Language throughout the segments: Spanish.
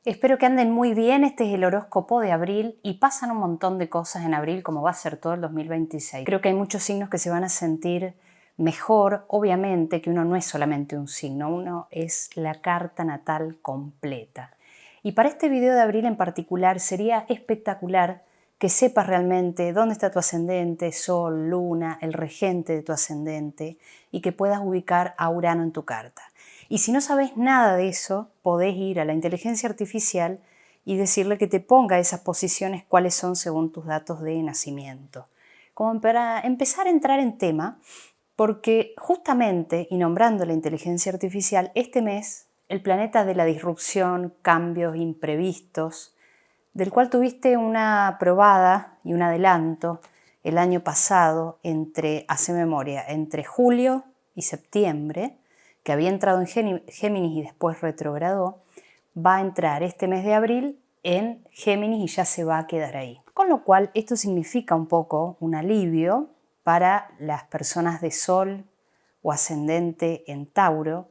Espero que anden muy bien. Este es el horóscopo de abril y pasan un montón de cosas en abril, como va a ser todo el 2026. Creo que hay muchos signos que se van a sentir mejor. Obviamente que uno no es solamente un signo, uno es la carta natal completa. Y para este video de abril en particular sería espectacular que sepas realmente dónde está tu ascendente, Sol, Luna, el regente de tu ascendente y que puedas ubicar a Urano en tu carta. Y si no sabes nada de eso, podés ir a la inteligencia artificial y decirle que te ponga esas posiciones cuáles son según tus datos de nacimiento. Como para empezar a entrar en tema, porque justamente, y nombrando la inteligencia artificial, este mes, el planeta de la disrupción, cambios imprevistos, del cual tuviste una probada y un adelanto el año pasado hace memoria, entre julio y septiembre, que había entrado en Géminis y después retrogradó, va a entrar este mes de abril en Géminis y ya se va a quedar ahí. Con lo cual esto significa un poco un alivio para las personas de Sol o ascendente en Tauro,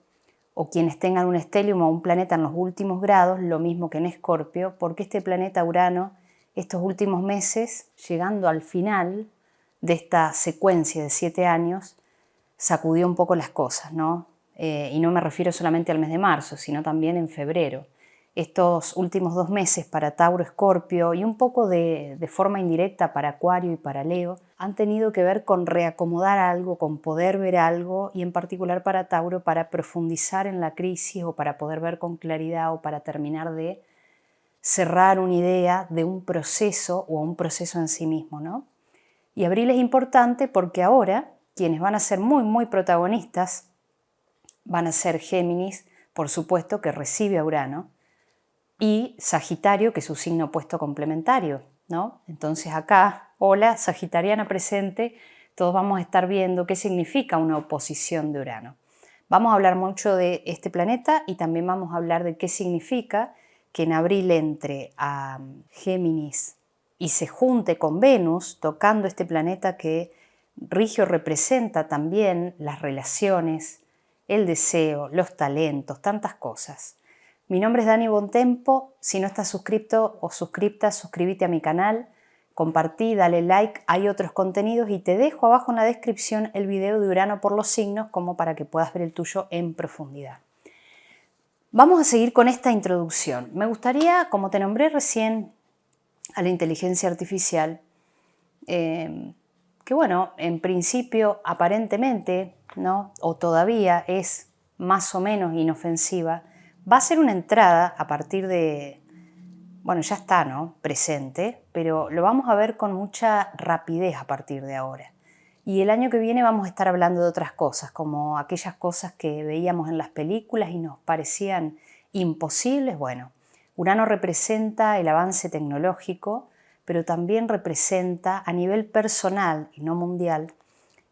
o quienes tengan un estelium o un planeta en los últimos grados, lo mismo que en Escorpio, porque este planeta Urano, estos últimos meses, llegando al final de esta secuencia de 7 años, sacudió un poco las cosas, ¿no? Y no me refiero solamente al mes de marzo, sino también en febrero. Estos últimos 2 meses para Tauro, Escorpio y un poco de forma indirecta para Acuario y para Leo han tenido que ver con reacomodar algo, con poder ver algo y en particular para Tauro para profundizar en la crisis o para poder ver con claridad o para terminar de cerrar una idea de un proceso o un proceso en sí mismo, ¿no? Y abril es importante porque ahora quienes van a ser muy protagonistas van a ser Géminis, por supuesto, que recibe a Urano, y Sagitario, que es su signo opuesto complementario, ¿no? Entonces acá, hola, sagitariana presente, todos vamos a estar viendo qué significa una oposición de Urano. Vamos a hablar mucho de este planeta y también vamos a hablar de qué significa que en abril entre a Géminis y se junte con Venus, tocando este planeta que rige o representa también las relaciones, el deseo, los talentos, tantas cosas. Mi nombre es Dani Bontempo. Si no estás suscrito o suscripta, suscríbete a mi canal, compartí, dale like, hay otros contenidos y te dejo abajo en la descripción el video de Urano por los signos como para que puedas ver el tuyo en profundidad. Vamos a seguir con esta introducción. Me gustaría, como te nombré recién a la inteligencia artificial, que bueno, en principio aparentemente, ¿no? O todavía es más o menos inofensiva, va a ser una entrada a partir de, bueno, ya está, ¿no? Presente, pero lo vamos a ver con mucha rapidez a partir de ahora. Y el año que viene vamos a estar hablando de otras cosas, como aquellas cosas que veíamos en las películas y nos parecían imposibles. Bueno, Urano representa el avance tecnológico, pero también representa a nivel personal y no mundial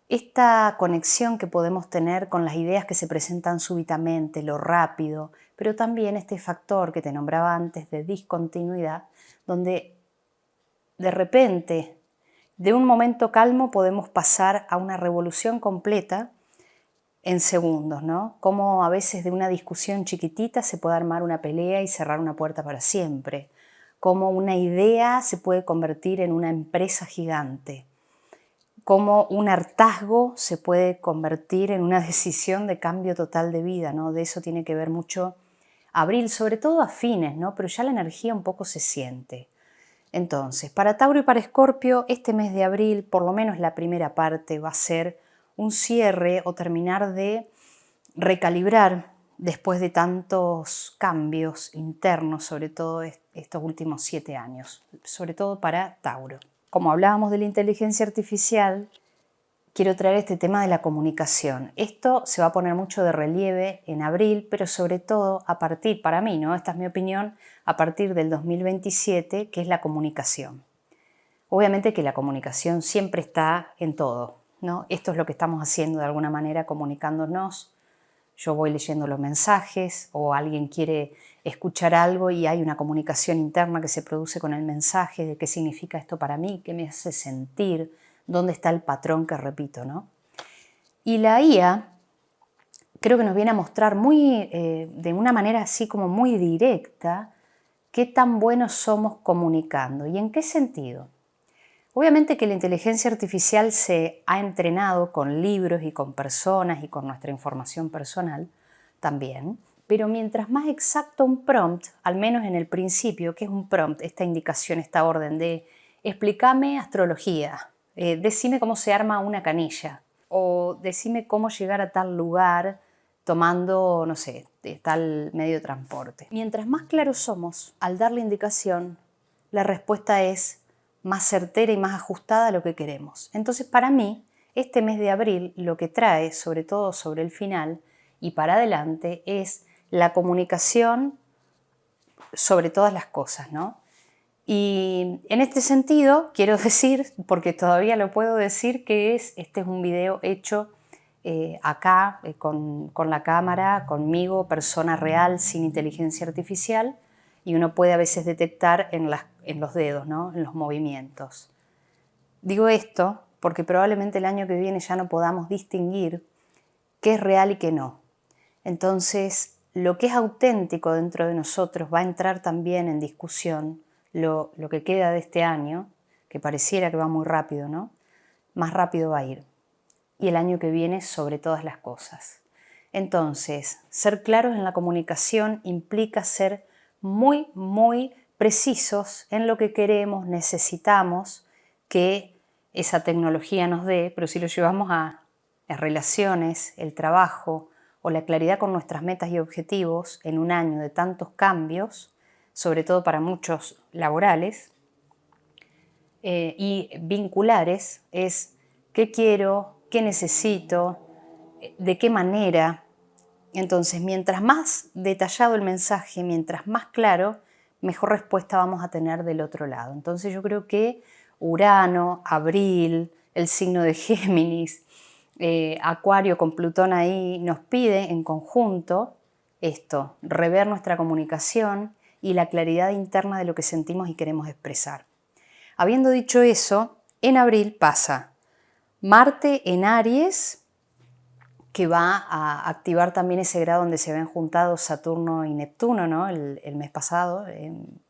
esta conexión que podemos tener con las ideas que se presentan súbitamente, lo rápido, pero también este factor que te nombraba antes de discontinuidad, donde de repente, de un momento calmo, podemos pasar a una revolución completa en segundos, ¿no? Como a veces de una discusión chiquitita se puede armar una pelea y cerrar una puerta para siempre. Como una idea se puede convertir en una empresa gigante. Como un hartazgo se puede convertir en una decisión de cambio total de vida, ¿no? De eso tiene que ver mucho abril, sobre todo a fines, ¿no? Pero ya la energía un poco se siente. Entonces, para Tauro y para Escorpio, este mes de abril, por lo menos la primera parte, va a ser un cierre o terminar de recalibrar después de tantos cambios internos, sobre todo estos últimos 7 años, sobre todo para Tauro. Como hablábamos de la inteligencia artificial, quiero traer este tema de la comunicación. Esto se va a poner mucho de relieve en abril, pero sobre todo a partir, para mí, ¿no? Esta es mi opinión, a partir del 2027, que es la comunicación. Obviamente que la comunicación siempre está en todo, ¿no? Esto es lo que estamos haciendo de alguna manera, comunicándonos. Yo voy leyendo los mensajes o alguien quiere escuchar algo y hay una comunicación interna que se produce con el mensaje de qué significa esto para mí, qué me hace sentir, dónde está el patrón que repito, ¿no? Y la IA creo que nos viene a mostrar de una manera así como muy directa qué tan buenos somos comunicando. ¿Y en qué sentido? Obviamente que la inteligencia artificial se ha entrenado con libros y con personas y con nuestra información personal también, pero mientras más exacto un prompt, al menos en el principio, ¿qué es un prompt? Esta indicación, esta orden de explícame astrología, decime cómo se arma una canilla o decime cómo llegar a tal lugar tomando, no sé, tal medio de transporte. Mientras más claros somos al dar la indicación, la respuesta es más certera y más ajustada a lo que queremos. Entonces, para mí, este mes de abril lo que trae, sobre todo sobre el final y para adelante, es la comunicación sobre todas las cosas, ¿no? Y en este sentido, quiero decir, porque todavía lo puedo decir, que este es un video hecho acá, con la cámara, conmigo, persona real, sin inteligencia artificial, y uno puede a veces detectar en los dedos, ¿no? En los movimientos. Digo esto porque probablemente el año que viene ya no podamos distinguir qué es real y qué no. Entonces, lo que es auténtico dentro de nosotros va a entrar también en discusión. Lo que queda de este año, que pareciera que va muy rápido, ¿no? Más rápido va a ir. Y el año que viene sobre todas las cosas. Entonces, ser claros en la comunicación implica ser muy, muy precisos en lo que queremos, necesitamos que esa tecnología nos dé, pero si lo llevamos a relaciones, el trabajo o la claridad con nuestras metas y objetivos en un año de tantos cambios, sobre todo para muchos laborales y vinculares, es qué quiero, qué necesito, de qué manera. Entonces, mientras más detallado el mensaje, mientras más claro, mejor respuesta vamos a tener del otro lado. Entonces yo creo que Urano, Abril, el signo de Géminis, Acuario con Plutón ahí, nos pide en conjunto esto, rever nuestra comunicación y la claridad interna de lo que sentimos y queremos expresar. Habiendo dicho eso, en abril pasa Marte en Aries, que va a activar también ese grado donde se ven juntados Saturno y Neptuno, ¿no? el mes pasado, en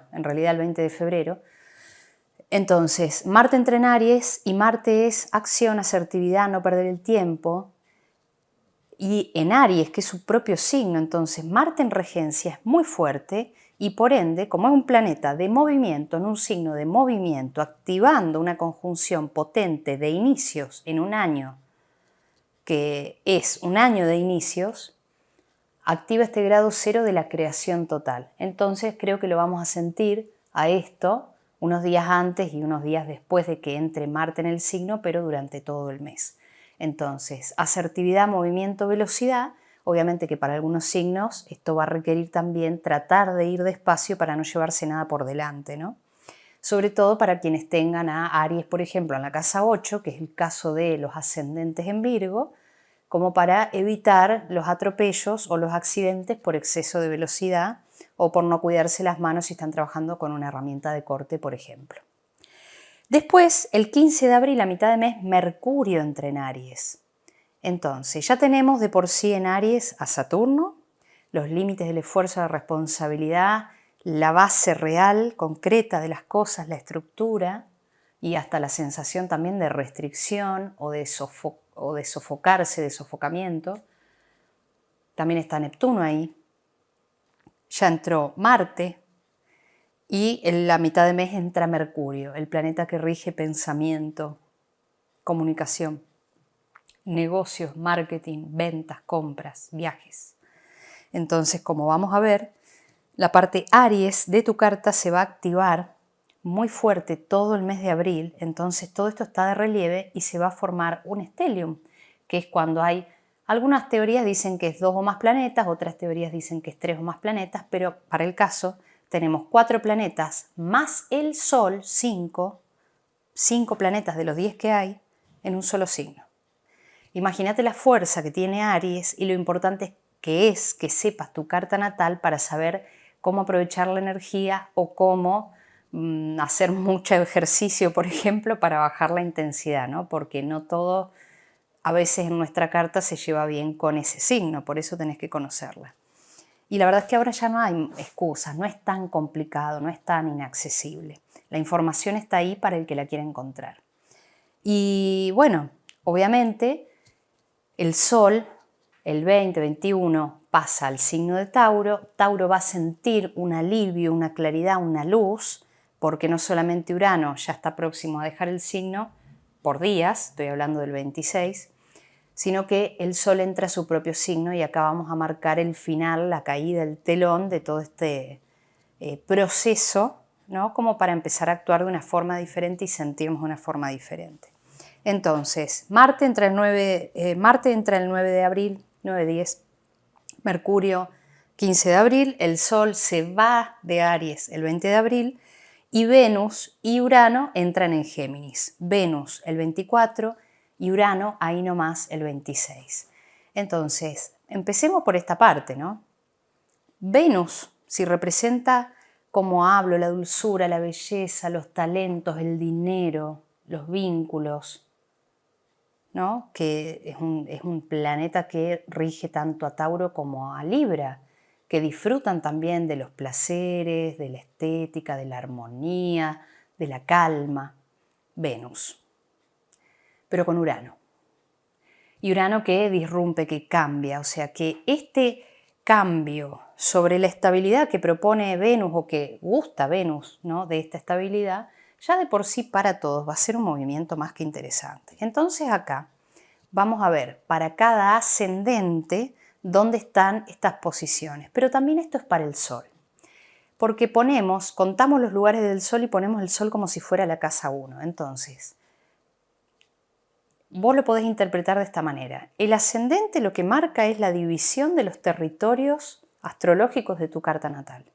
realidad el 20 de febrero. Entonces, Marte entra en Aries y Marte es acción, asertividad, no perder el tiempo. Y en Aries, que es su propio signo, entonces Marte en regencia es muy fuerte y por ende, como es un planeta de movimiento, en un signo de movimiento, activando una conjunción potente de inicios en un año, que es un año de inicios, activa este grado cero de la creación total. Entonces creo que lo vamos a sentir a esto unos días antes y unos días después de que entre Marte en el signo, pero durante todo el mes. Entonces, asertividad, movimiento, velocidad. Obviamente que para algunos signos esto va a requerir también tratar de ir despacio para no llevarse nada por delante, ¿no? Sobre todo para quienes tengan a Aries, por ejemplo, en la casa 8, que es el caso de los ascendentes en Virgo, como para evitar los atropellos o los accidentes por exceso de velocidad o por no cuidarse las manos si están trabajando con una herramienta de corte, por ejemplo. Después, el 15 de abril, a mitad de mes, Mercurio entra en Aries. Entonces, ya tenemos de por sí en Aries a Saturno, los límites del esfuerzo, la responsabilidad, la base real, concreta de las cosas, la estructura y hasta la sensación también de restricción o de sofocarse, de sofocamiento. También está Neptuno ahí. Ya entró Marte y en la mitad de mes entra Mercurio, el planeta que rige pensamiento, comunicación, negocios, marketing, ventas, compras, viajes. Entonces, como vamos a ver, la parte Aries de tu carta se va a activar muy fuerte todo el mes de abril, entonces todo esto está de relieve y se va a formar un stellium, que es cuando hay, algunas teorías dicen que es 2 o más planetas, otras teorías dicen que es 3 o más planetas, pero para el caso tenemos 4 planetas más el Sol, 5 planetas de los 10 que hay en un solo signo. Imagínate la fuerza que tiene Aries y lo importante que es que sepas tu carta natal para saber cómo aprovechar la energía o cómo hacer mucho ejercicio, por ejemplo, para bajar la intensidad, ¿no? Porque no todo a veces en nuestra carta se lleva bien con ese signo, por eso tenés que conocerla. Y la verdad es que ahora ya no hay excusas, no es tan complicado, no es tan inaccesible. La información está ahí para el que la quiera encontrar. Y bueno, obviamente el Sol, el 20-21, pasa al signo de Tauro. Tauro va a sentir un alivio, una claridad, una luz, porque no solamente Urano ya está próximo a dejar el signo por días, estoy hablando del 26, sino que el Sol entra a su propio signo y acá vamos a marcar el final, la caída, el telón de todo este proceso, ¿no? Como para empezar a actuar de una forma diferente y sentirnos de una forma diferente. Entonces, Marte entra el 9 de abril, 9-10, Mercurio 15 de abril, el Sol se va de Aries el 20 de abril y Venus y Urano entran en Géminis. Venus el 24 y Urano ahí nomás el 26. Entonces, empecemos por esta parte, ¿no? Venus, si representa, como hablo, la dulzura, la belleza, los talentos, el dinero, los vínculos, ¿no? Que es un planeta que rige tanto a Tauro como a Libra, que disfrutan también de los placeres, de la estética, de la armonía, de la calma. Venus, pero con Urano. Y Urano que disrumpe, que cambia, o sea que este cambio sobre la estabilidad que propone Venus o que gusta Venus, ¿no? De esta estabilidad, ya de por sí para todos va a ser un movimiento más que interesante. Entonces acá vamos a ver para cada ascendente dónde están estas posiciones, pero también esto es para el Sol, porque contamos los lugares del Sol y ponemos el Sol como si fuera la casa 1. Entonces, vos lo podés interpretar de esta manera. El ascendente lo que marca es la división de los territorios astrológicos de tu carta natal,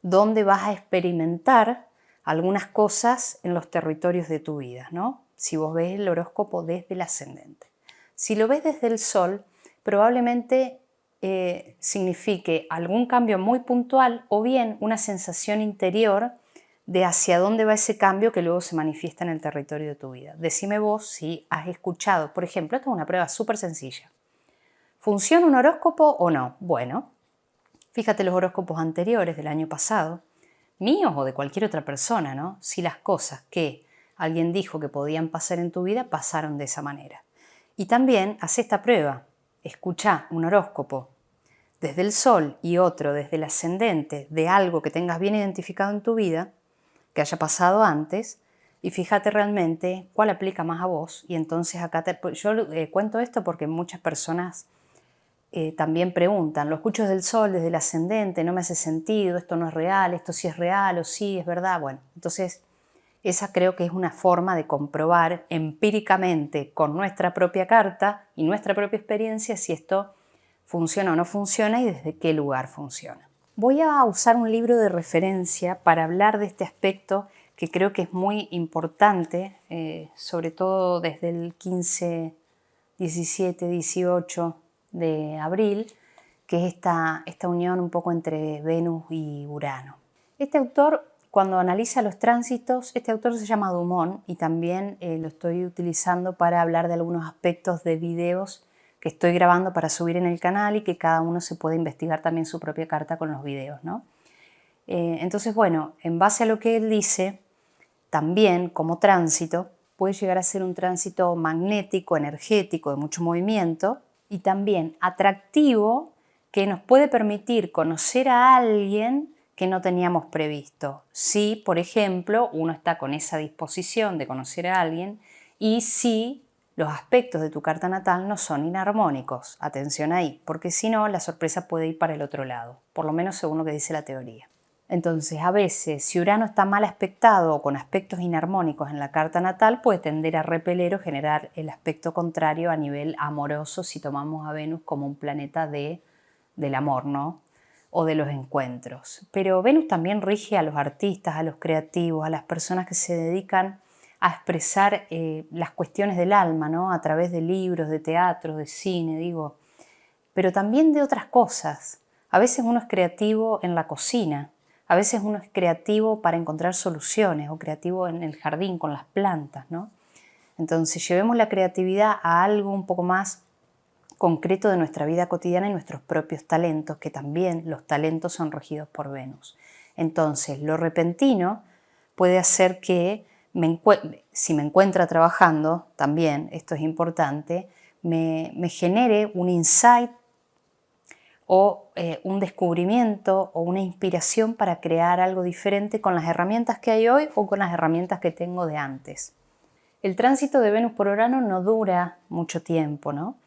donde vas a experimentar algunas cosas en los territorios de tu vida, ¿no? Si vos ves el horóscopo desde el ascendente. Si lo ves desde el Sol, probablemente signifique algún cambio muy puntual o bien una sensación interior de hacia dónde va ese cambio que luego se manifiesta en el territorio de tu vida. Decime vos si has escuchado, por ejemplo, esta es una prueba súper sencilla. ¿Funciona un horóscopo o no? Bueno, fíjate los horóscopos anteriores del año pasado, míos o de cualquier otra persona, ¿no? Si las cosas que alguien dijo que podían pasar en tu vida pasaron de esa manera. Y también haz esta prueba, escucha un horóscopo desde el Sol y otro desde el ascendente de algo que tengas bien identificado en tu vida, que haya pasado antes, y fíjate realmente cuál aplica más a vos. Y entonces acá yo cuento esto porque muchas personas también preguntan, lo escucho desde el Sol, desde el ascendente, no me hace sentido, esto no es real, esto sí es real o sí es verdad. Bueno, entonces esa creo que es una forma de comprobar empíricamente con nuestra propia carta y nuestra propia experiencia si esto funciona o no funciona y desde qué lugar funciona. Voy a usar un libro de referencia para hablar de este aspecto que creo que es muy importante, sobre todo desde el 15, 17, 18 de abril, que es esta unión un poco entre Venus y Urano. Este autor, cuando analiza los tránsitos, este autor se llama Dumont y también lo estoy utilizando para hablar de algunos aspectos de videos que estoy grabando para subir en el canal y que cada uno se puede investigar también su propia carta con los videos, ¿no? Entonces, bueno, en base a lo que él dice, también como tránsito, puede llegar a ser un tránsito magnético, energético, de mucho movimiento y también atractivo que nos puede permitir conocer a alguien que no teníamos previsto. Si, por ejemplo, uno está con esa disposición de conocer a alguien y si los aspectos de tu carta natal no son inarmónicos. Atención ahí, porque si no, la sorpresa puede ir para el otro lado, por lo menos según lo que dice la teoría. Entonces, a veces, si Urano está mal aspectado o con aspectos inarmónicos en la carta natal, puede tender a repeler o generar el aspecto contrario a nivel amoroso si tomamos a Venus como un planeta del amor, ¿no? O de los encuentros. Pero Venus también rige a los artistas, a los creativos, a las personas que se dedican a expresar las cuestiones del alma, ¿no? A través de libros, de teatro, de cine, digo, pero también de otras cosas. A veces uno es creativo en la cocina, a veces uno es creativo para encontrar soluciones o creativo en el jardín con las plantas, ¿no? Entonces llevemos la creatividad a algo un poco más concreto de nuestra vida cotidiana y nuestros propios talentos, que también los talentos son regidos por Venus. Entonces, lo repentino puede hacer que si me encuentra trabajando, también, esto es importante, me genere un insight o un descubrimiento o una inspiración para crear algo diferente con las herramientas que hay hoy o con las herramientas que tengo de antes. El tránsito de Venus por Urano no dura mucho tiempo, ¿no?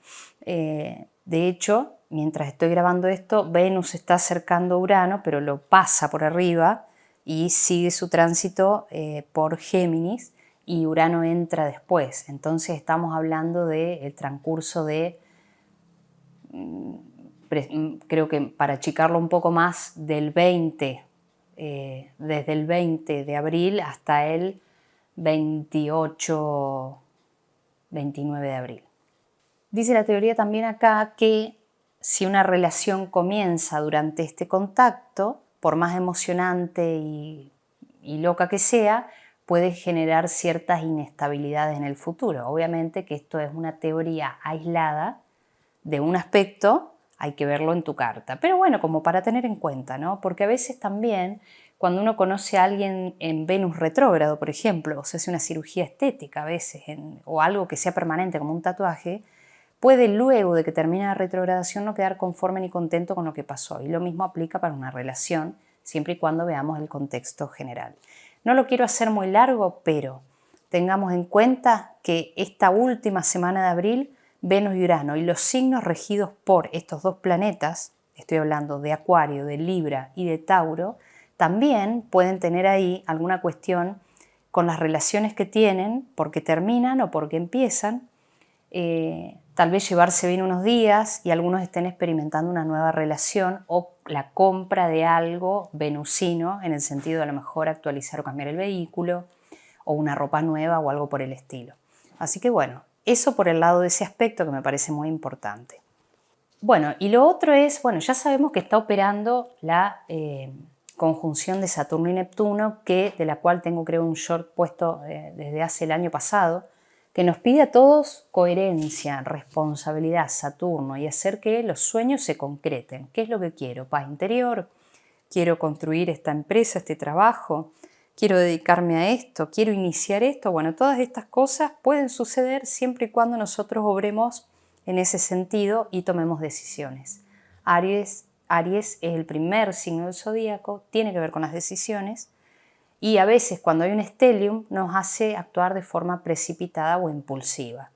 De hecho, mientras estoy grabando esto, Venus está acercando a Urano, pero lo pasa por arriba y sigue su tránsito por Géminis y Urano entra después. Entonces estamos hablando del transcurso de, creo que para achicarlo un poco más, del 20, desde el 20 de abril hasta el 28, 29 de abril. Dice la teoría también acá que si una relación comienza durante este contacto, por más emocionante y loca que sea, puede generar ciertas inestabilidades en el futuro. Obviamente que esto es una teoría aislada de un aspecto, hay que verlo en tu carta. Pero bueno, como para tener en cuenta, ¿no? Porque a veces también cuando uno conoce a alguien en Venus retrógrado, por ejemplo, o se hace una cirugía estética a veces, o algo que sea permanente como un tatuaje, puede luego de que termine la retrogradación no quedar conforme ni contento con lo que pasó. Y lo mismo aplica para una relación, siempre y cuando veamos el contexto general. No lo quiero hacer muy largo, pero tengamos en cuenta que esta última semana de abril, Venus y Urano y los signos regidos por estos dos planetas, estoy hablando de Acuario, de Libra y de Tauro, también pueden tener ahí alguna cuestión con las relaciones que tienen, porque terminan o porque empiezan, tal vez llevarse bien unos días y algunos estén experimentando una nueva relación o la compra de algo venusino, en el sentido de a lo mejor actualizar o cambiar el vehículo o una ropa nueva o algo por el estilo. Así que bueno, eso por el lado de ese aspecto que me parece muy importante. Bueno, y lo otro es, bueno, ya sabemos que está operando la conjunción de Saturno y Neptuno, de la cual tengo creo un short puesto desde hace el año pasado, que nos pide a todos coherencia, responsabilidad, Saturno, y hacer que los sueños se concreten. ¿Qué es lo que quiero? Paz interior, quiero construir esta empresa, este trabajo, quiero dedicarme a esto, quiero iniciar esto. Bueno, todas estas cosas pueden suceder siempre y cuando nosotros obremos en ese sentido y tomemos decisiones. Aries es el primer signo del zodíaco, tiene que ver con las decisiones, y a veces cuando hay un stellium nos hace actuar de forma precipitada o impulsiva.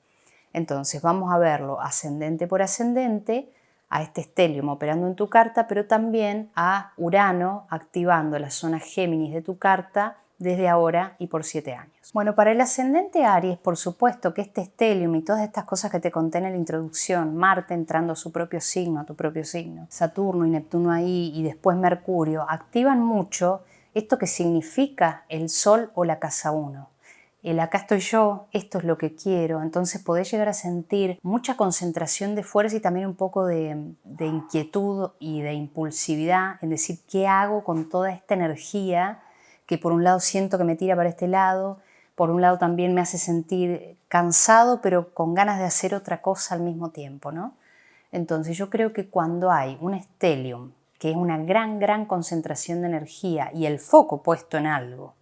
Entonces vamos a verlo ascendente por ascendente, a este stellium operando en tu carta, pero también a Urano activando la zona Géminis de tu carta desde ahora y por 7 años. Bueno, para el ascendente Aries, por supuesto que este stellium y todas estas cosas que te conté en la introducción, Marte entrando a su propio signo, a tu propio signo, Saturno y Neptuno ahí y después Mercurio, activan mucho esto que significa el Sol o la casa 1. El acá estoy yo, esto es lo que quiero, entonces podés llegar a sentir mucha concentración de fuerza y también un poco de inquietud y de impulsividad en decir qué hago con toda esta energía que por un lado siento que me tira para este lado, por un lado también me hace sentir cansado pero con ganas de hacer otra cosa al mismo tiempo, ¿no? Entonces yo creo que cuando hay un stellium, que es una gran concentración de energía y el foco puesto en algo,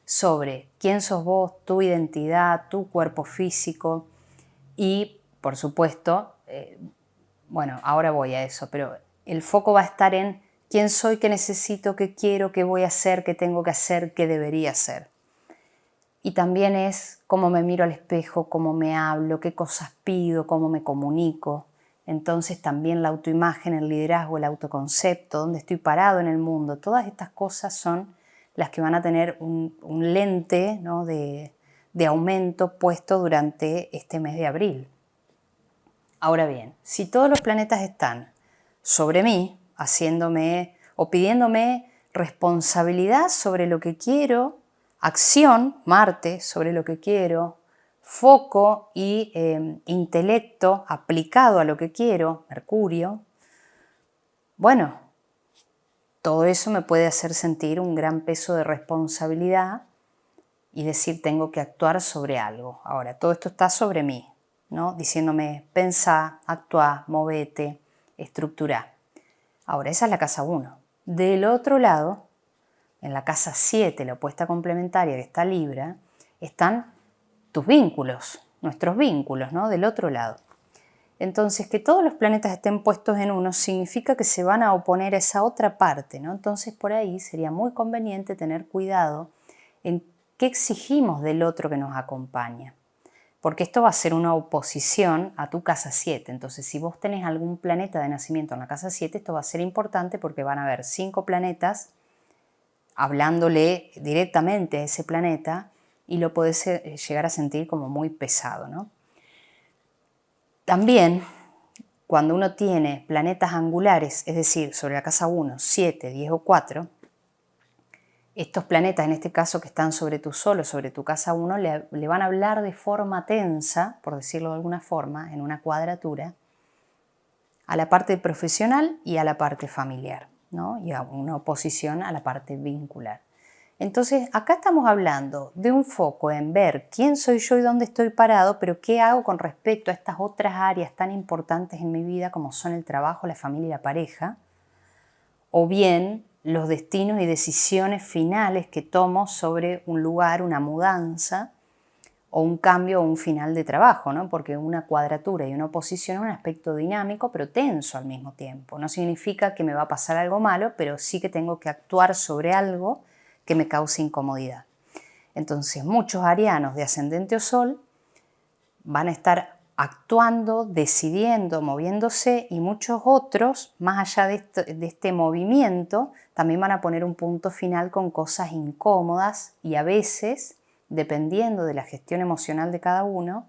sobre quién sos vos, tu identidad, tu cuerpo físico y, por supuesto, bueno, ahora voy a eso, pero el foco va a estar en quién soy, qué necesito, qué quiero, qué voy a hacer, qué tengo que hacer, qué debería hacer. Y también es cómo me miro al espejo, cómo me hablo, qué cosas pido, cómo me comunico. Entonces también la autoimagen, el liderazgo, el autoconcepto, dónde estoy parado en el mundo, todas estas cosas son las que van a tener un lente, ¿no?, de aumento puesto durante este mes de abril. Ahora bien, si todos los planetas están sobre mí, haciéndome o pidiéndome responsabilidad sobre lo que quiero, acción, Marte, sobre lo que quiero, foco y intelecto aplicado a lo que quiero, Mercurio, bueno, todo eso me puede hacer sentir un gran peso de responsabilidad y decir tengo que actuar sobre algo. Ahora, todo esto está sobre mí. ¿no? Diciéndome pensá, actuá, movete, estructurá. Ahora, esa es la casa 1. Del otro lado, en la casa 7, la opuesta complementaria que está Libra, están tus vínculos, nuestros vínculos, ¿no? Del otro lado. Entonces, que todos los planetas estén puestos en uno significa que se van a oponer a esa otra parte, ¿no? Entonces, por ahí sería muy conveniente tener cuidado en qué exigimos del otro que nos acompaña. Porque esto va a ser una oposición a tu casa 7. Entonces, si vos tenés algún planeta de nacimiento en la casa 7, esto va a ser importante porque van a haber 5 planetas hablándole directamente a ese planeta y lo podés llegar a sentir como muy pesado, ¿no? También, cuando uno tiene planetas angulares, es decir, sobre la casa 1, 7, 10 o 4, estos planetas, en este caso que están sobre tu Sol o sobre tu casa 1, le van a hablar de forma tensa, por decirlo de alguna forma, en una cuadratura, a la parte profesional y a la parte familiar, ¿no? Y a una oposición a la parte vincular. Entonces, acá estamos hablando de un foco en ver quién soy yo y dónde estoy parado, pero qué hago con respecto a estas otras áreas tan importantes en mi vida como son el trabajo, la familia y la pareja, o bien los destinos y decisiones finales que tomo sobre un lugar, una mudanza, o un cambio o un final de trabajo, ¿no? Porque una cuadratura y una oposición es un aspecto dinámico pero tenso al mismo tiempo. No significa que me va a pasar algo malo, pero sí que tengo que actuar sobre algo que me cause incomodidad. Entonces, muchos arianos de ascendente o sol van a estar actuando, decidiendo, moviéndose, y muchos otros, más allá de este movimiento, también van a poner un punto final con cosas incómodas y a veces, dependiendo de la gestión emocional de cada uno,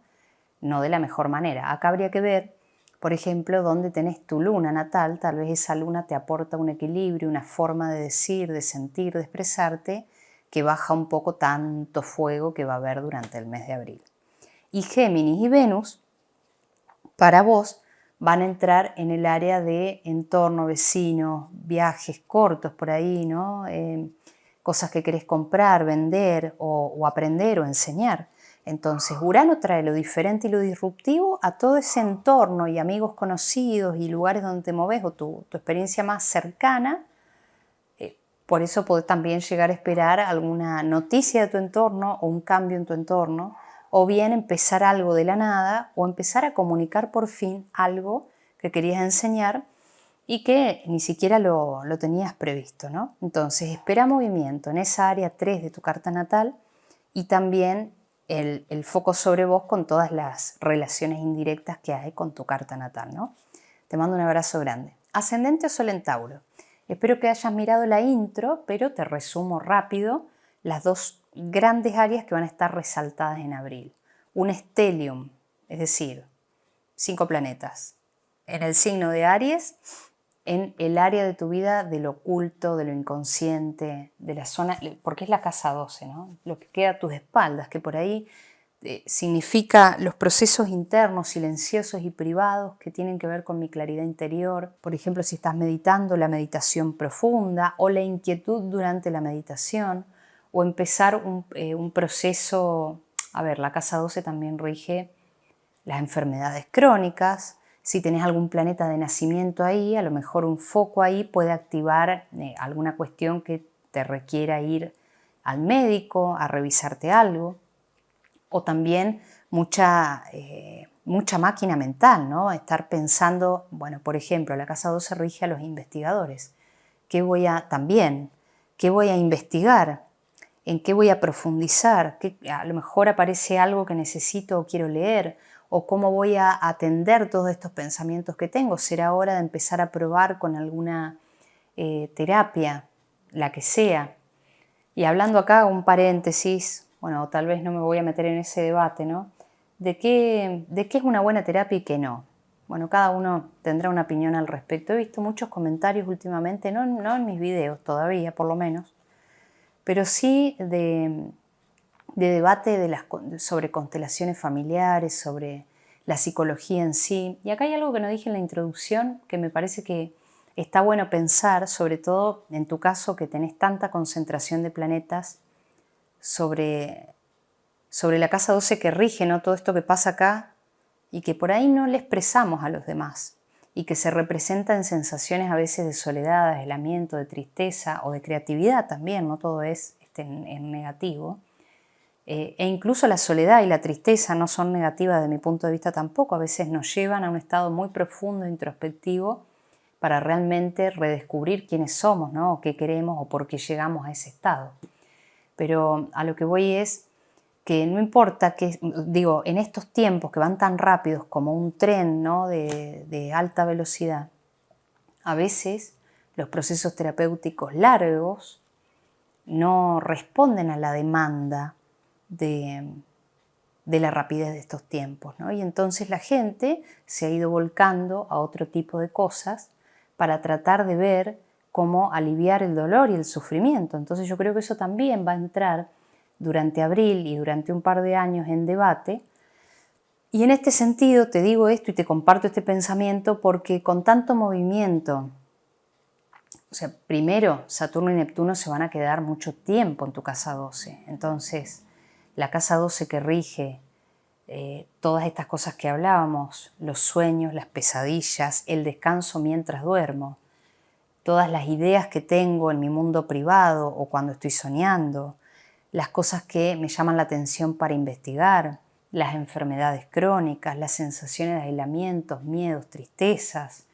no de la mejor manera. Acá habría que ver, por ejemplo, dónde tenés tu luna natal. Tal vez esa luna te aporta un equilibrio, una forma de decir, de sentir, de expresarte, que baja un poco tanto fuego que va a haber durante el mes de abril. Y Géminis y Venus, para vos, van a entrar en el área de entorno, vecinos, viajes cortos por ahí, ¿no? Cosas que querés comprar, vender o aprender o enseñar. Entonces, Urano trae lo diferente y lo disruptivo a todo ese entorno y amigos conocidos y lugares donde te moves o tu experiencia más cercana. Por eso podés también llegar a esperar alguna noticia de tu entorno o un cambio en tu entorno, o bien empezar algo de la nada o empezar a comunicar por fin algo que querías enseñar y que ni siquiera lo tenías previsto, ¿no? Entonces, espera movimiento en esa área 3 de tu carta natal y también el foco sobre vos con todas las relaciones indirectas que hay con tu carta natal, ¿no? Te mando un abrazo grande. Ascendente o Sol en Tauro. Espero que hayas mirado la intro, pero te resumo rápido las dos grandes áreas que van a estar resaltadas en abril. Un stellium, es decir, 5 planetas. En el signo de Aries, en el área de tu vida del oculto, de lo inconsciente, de la zona, porque es la casa 12, ¿no? Lo que queda a tus espaldas, que por ahí significa los procesos internos, silenciosos y privados que tienen que ver con mi claridad interior. Por ejemplo, si estás meditando, la meditación profunda o la inquietud durante la meditación o empezar un proceso. A ver, la casa 12 también rige las enfermedades crónicas. Si tenés algún planeta de nacimiento ahí, a lo mejor un foco ahí puede activar alguna cuestión que te requiera ir al médico a revisarte algo. O también mucha máquina mental, ¿no? Estar pensando, bueno, por ejemplo, la casa 12 rige a los investigadores. ¿Qué voy a investigar? ¿En qué voy a profundizar? A lo mejor aparece algo que necesito o quiero leer, o cómo voy a atender todos estos pensamientos que tengo. Será hora de empezar a probar con alguna terapia, la que sea. Y hablando acá, un paréntesis, bueno, tal vez no me voy a meter en ese debate, ¿no? De qué es una buena terapia y qué no. Bueno, cada uno tendrá una opinión al respecto. He visto muchos comentarios últimamente, no en mis videos todavía, por lo menos, pero sí de debate sobre constelaciones familiares, sobre la psicología en sí. Y acá hay algo que no dije en la introducción que me parece que está bueno pensar, sobre todo en tu caso que tenés tanta concentración de planetas sobre la casa 12 que rige, ¿no? Todo esto que pasa acá y que por ahí no le expresamos a los demás y que se representa en sensaciones a veces de soledad, de aislamiento, de tristeza o de creatividad también, no todo es en negativo. E incluso la soledad y la tristeza no son negativas desde mi punto de vista tampoco, a veces nos llevan a un estado muy profundo, introspectivo, para realmente redescubrir quiénes somos, ¿no? O qué queremos o por qué llegamos a ese estado. Pero a lo que voy es que no importa que, digo, en estos tiempos que van tan rápidos como un tren, ¿no? de alta velocidad, a veces los procesos terapéuticos largos no responden a la demanda de la rapidez de estos tiempos, ¿no? Y entonces la gente se ha ido volcando a otro tipo de cosas para tratar de ver cómo aliviar el dolor y el sufrimiento. Entonces yo creo que eso también va a entrar durante abril y durante un par de años en debate. Y en este sentido te digo esto y te comparto este pensamiento porque con tanto movimiento, o sea, primero Saturno y Neptuno se van a quedar mucho tiempo en tu casa 12. Entonces, la casa 12 que rige todas estas cosas que hablábamos, los sueños, las pesadillas, el descanso mientras duermo, todas las ideas que tengo en mi mundo privado o cuando estoy soñando, las cosas que me llaman la atención para investigar, las enfermedades crónicas, las sensaciones de aislamientos, miedos, tristezas,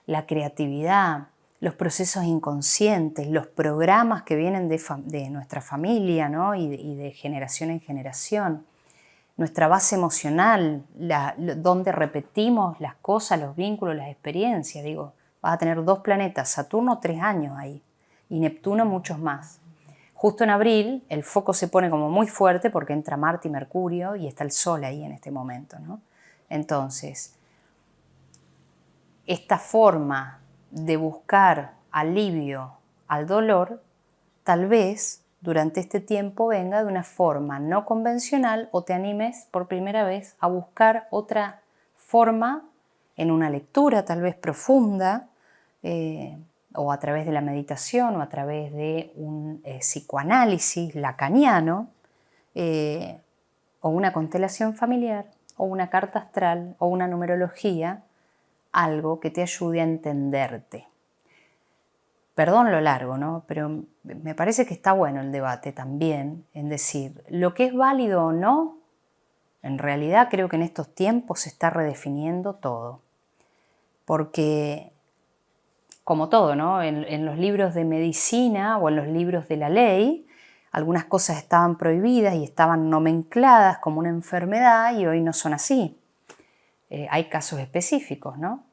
la creatividad, los procesos inconscientes, los programas que vienen de nuestra familia, ¿no? y de generación en generación, nuestra base emocional, donde repetimos las cosas, los vínculos, las experiencias. Digo, vas a tener 2 planetas, Saturno 3 años ahí y Neptuno muchos más. Justo en abril el foco se pone como muy fuerte porque entra Marte y Mercurio y está el Sol ahí en este momento, ¿no? Entonces, esta forma de buscar alivio al dolor, tal vez durante este tiempo venga de una forma no convencional o te animes por primera vez a buscar otra forma en una lectura tal vez profunda, o a través de la meditación o a través de un psicoanálisis lacaniano, o una constelación familiar o una carta astral o una numerología, algo que te ayude a entenderte. Perdón lo largo, ¿no? Pero me parece que está bueno el debate también en decir lo que es válido o no. En realidad creo que en estos tiempos se está redefiniendo todo. Porque, como todo, ¿no? En los libros de medicina o en los libros de la ley, algunas cosas estaban prohibidas y estaban nomencladas como una enfermedad y hoy no son así. Hay casos específicos, ¿no?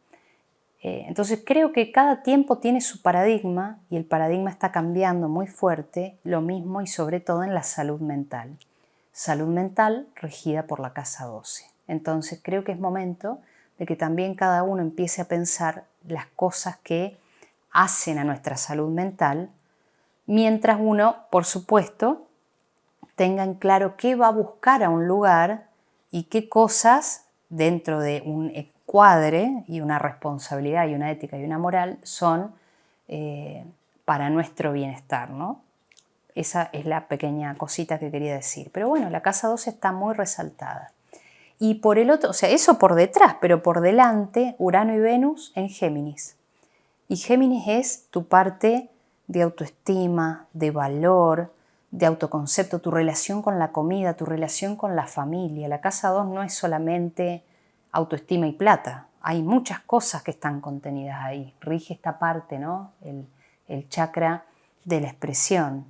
Entonces creo que cada tiempo tiene su paradigma y el paradigma está cambiando muy fuerte, lo mismo y sobre todo en la salud mental. Salud mental regida por la casa 12. Entonces creo que es momento de que también cada uno empiece a pensar las cosas que hacen a nuestra salud mental, mientras uno, por supuesto, tenga en claro qué va a buscar a un lugar y qué cosas dentro de un encuadre y una responsabilidad y una ética y una moral son para nuestro bienestar, ¿no? Esa es la pequeña cosita que quería decir. Pero bueno, la casa 12 está muy resaltada. Y por el otro, o sea, eso por detrás, pero por delante, Urano y Venus en Géminis. Y Géminis es tu parte de autoestima, de valor, de autoconcepto, tu relación con la comida, tu relación con la familia. La casa 2 no es solamente autoestima y plata. Hay muchas cosas que están contenidas ahí. Rige esta parte, ¿no? El chakra de la expresión.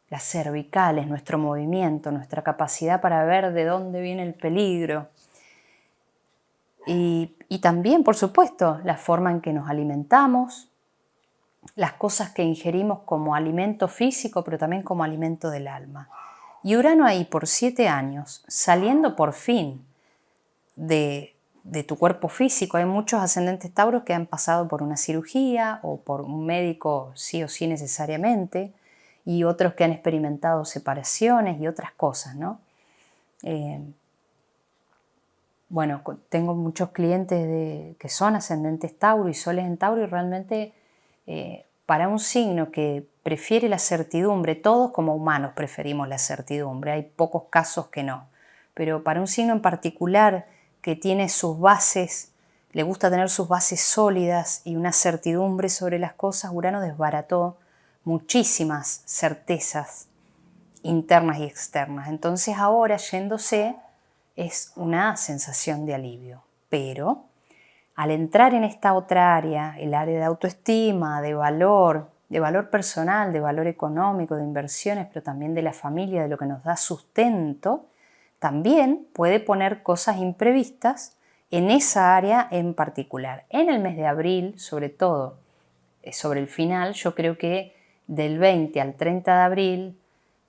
Las cervicales, nuestro movimiento, nuestra capacidad para ver de dónde viene el peligro. Y también, por supuesto, la forma en que nos alimentamos, las cosas que ingerimos como alimento físico, pero también como alimento del alma. Y Urano ahí por 7 años, saliendo por fin de tu cuerpo físico. Hay muchos ascendentes tauros que han pasado por una cirugía o por un médico sí o sí necesariamente, y otros que han experimentado separaciones y otras cosas, ¿no? Bueno, tengo muchos clientes que son ascendentes Tauro y soles en Tauro y realmente para un signo que prefiere la certidumbre, todos como humanos preferimos la certidumbre, hay pocos casos que no, pero para un signo en particular que tiene sus bases, le gusta tener sus bases sólidas y una certidumbre sobre las cosas, Urano desbarató muchísimas certezas internas y externas. Entonces ahora yéndose es una sensación de alivio. Pero al entrar en esta otra área, el área de autoestima, de valor personal, de valor económico, de inversiones, pero también de la familia, de lo que nos da sustento, también puede poner cosas imprevistas en esa área en particular. En el mes de abril, sobre todo, sobre el final, yo creo que del 20 al 30 de abril,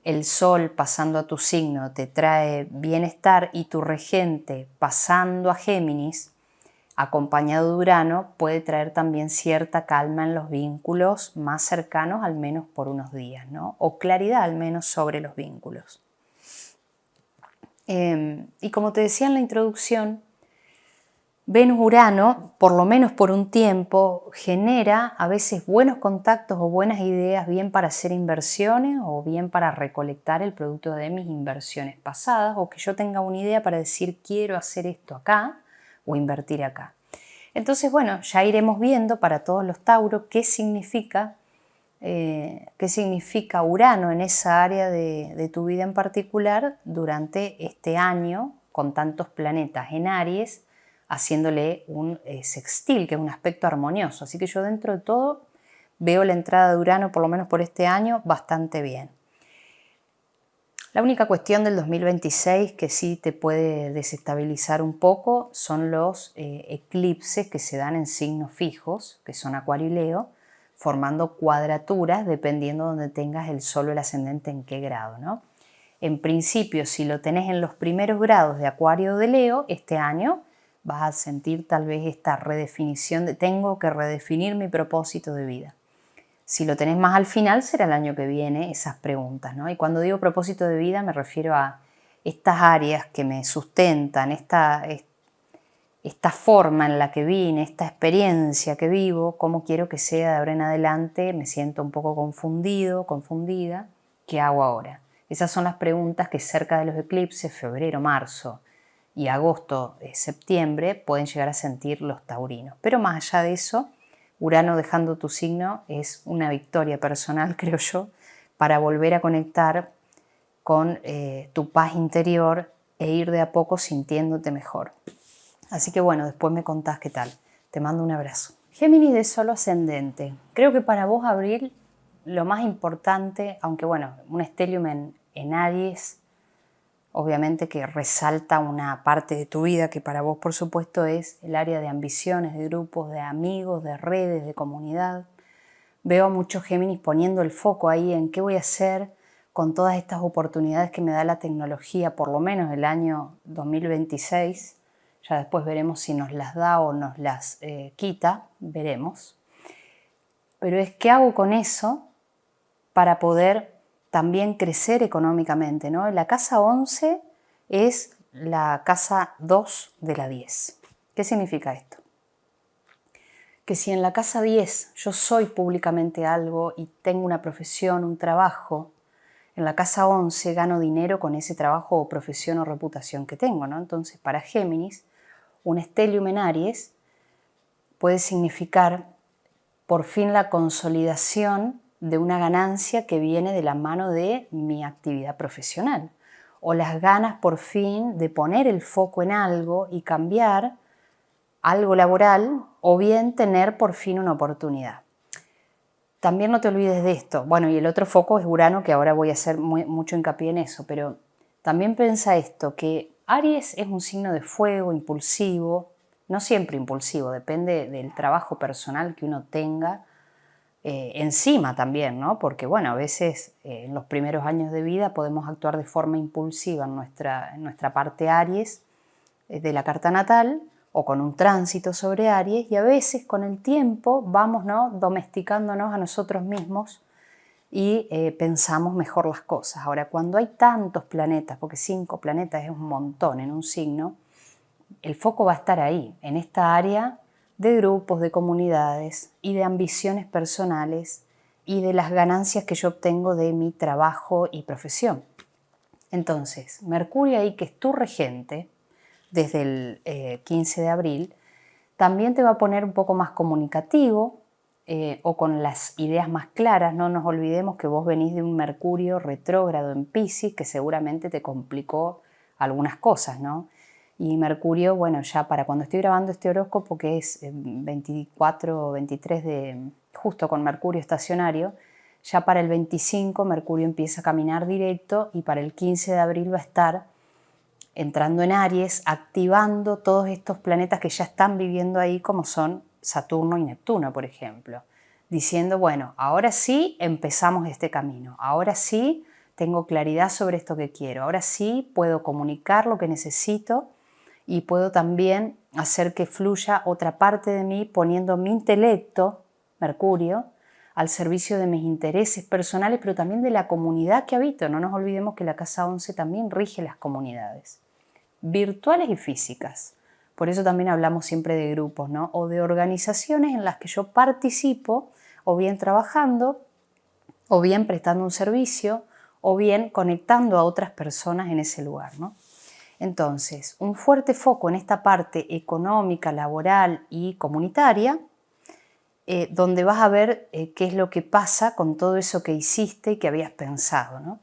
el Sol pasando a tu signo te trae bienestar y tu regente pasando a Géminis, acompañado de Urano, puede traer también cierta calma en los vínculos más cercanos, al menos por unos días, ¿no? O claridad al menos sobre los vínculos. Y como te decía en la introducción, Venus-Urano, por lo menos por un tiempo, genera a veces buenos contactos o buenas ideas, bien para hacer inversiones o bien para recolectar el producto de mis inversiones pasadas, o que yo tenga una idea para decir quiero hacer esto acá o invertir acá. Entonces, bueno, ya iremos viendo para todos los Tauros qué significa Urano en esa área de tu vida en particular durante este año con tantos planetas en Aries, haciéndole un sextil, que es un aspecto armonioso. Así que yo dentro de todo veo la entrada de Urano, por lo menos por este año, bastante bien. La única cuestión del 2026 que sí te puede desestabilizar un poco son los eclipses que se dan en signos fijos, que son Acuario y Leo, formando cuadraturas dependiendo de donde tengas el Sol o el ascendente en qué grado, ¿no? En principio, si lo tenés en los primeros grados de Acuario o de Leo, este año vas a sentir tal vez esta redefinición de tengo que redefinir mi propósito de vida. Si lo tenés más al final, será el año que viene esas preguntas, ¿no? Y cuando digo propósito de vida me refiero a estas áreas que me sustentan, esta forma en la que vine, esta experiencia que vivo, cómo quiero que sea de ahora en adelante, me siento un poco confundido, confundida, ¿qué hago ahora? Esas son las preguntas que cerca de los eclipses, febrero, marzo y agosto, septiembre, pueden llegar a sentir los taurinos. Pero más allá de eso, Urano dejando tu signo es una victoria personal, creo yo, para volver a conectar con tu paz interior e ir de a poco sintiéndote mejor. Así que bueno, después me contás qué tal. Te mando un abrazo. Géminis de Sol ascendente. Creo que para vos, Abril, lo más importante, aunque bueno, un stellium en Aries, obviamente que resalta una parte de tu vida que para vos, por supuesto, es el área de ambiciones, de grupos, de amigos, de redes, de comunidad. Veo a muchos Géminis poniendo el foco ahí en qué voy a hacer con todas estas oportunidades que me da la tecnología, por lo menos el año 2026. Ya después veremos si nos las da o nos las quita, veremos. Pero es qué hago con eso para poder también crecer económicamente, ¿no? La casa 11 es la casa 2 de la 10. ¿Qué significa esto? Que si en la casa 10 yo soy públicamente algo y tengo una profesión, un trabajo, en la casa 11 gano dinero con ese trabajo o profesión o reputación que tengo, ¿no? Entonces, para Géminis, un stellium en Aries puede significar por fin la consolidación de una ganancia que viene de la mano de mi actividad profesional, o las ganas por fin de poner el foco en algo y cambiar algo laboral, o bien tener por fin una oportunidad. También no te olvides de esto. Bueno, y el otro foco es Urano, que ahora voy a hacer mucho hincapié en eso, pero también piensa esto, que Aries es un signo de fuego, impulsivo, no siempre impulsivo, depende del trabajo personal que uno tenga encima también, ¿no? Porque bueno, a veces en los primeros años de vida podemos actuar de forma impulsiva en nuestra parte Aries de la carta natal o con un tránsito sobre Aries, y a veces con el tiempo vamos, ¿no?, domesticándonos a nosotros mismos y pensamos mejor las cosas. Ahora, cuando hay tantos planetas, porque 5 planetas es un montón en un signo, el foco va a estar ahí, en esta área de grupos, de comunidades y de ambiciones personales y de las ganancias que yo obtengo de mi trabajo y profesión. Entonces, Mercurio ahí, que es tu regente, desde el 15 de abril, también te va a poner un poco más comunicativo o con las ideas más claras. No nos olvidemos que vos venís de un Mercurio retrógrado en Piscis que seguramente te complicó algunas cosas, ¿no? Y Mercurio, bueno, ya para cuando estoy grabando este horóscopo, que es 24 o 23 justo con Mercurio estacionario, ya para el 25 Mercurio empieza a caminar directo y para el 15 de abril va a estar entrando en Aries, activando todos estos planetas que ya están viviendo ahí, como son Saturno y Neptuno, por ejemplo, diciendo, bueno, ahora sí empezamos este camino, ahora sí tengo claridad sobre esto que quiero, ahora sí puedo comunicar lo que necesito y puedo también hacer que fluya otra parte de mí poniendo mi intelecto, Mercurio, al servicio de mis intereses personales, pero también de la comunidad que habito. No nos olvidemos que la casa 11 también rige las comunidades, virtuales y físicas. Por eso también hablamos siempre de grupos, ¿no? O de organizaciones en las que yo participo, o bien trabajando, o bien prestando un servicio, o bien conectando a otras personas en ese lugar, ¿no? Entonces, un fuerte foco en esta parte económica, laboral y comunitaria, donde vas a ver qué es lo que pasa con todo eso que hiciste y que habías pensado, ¿no?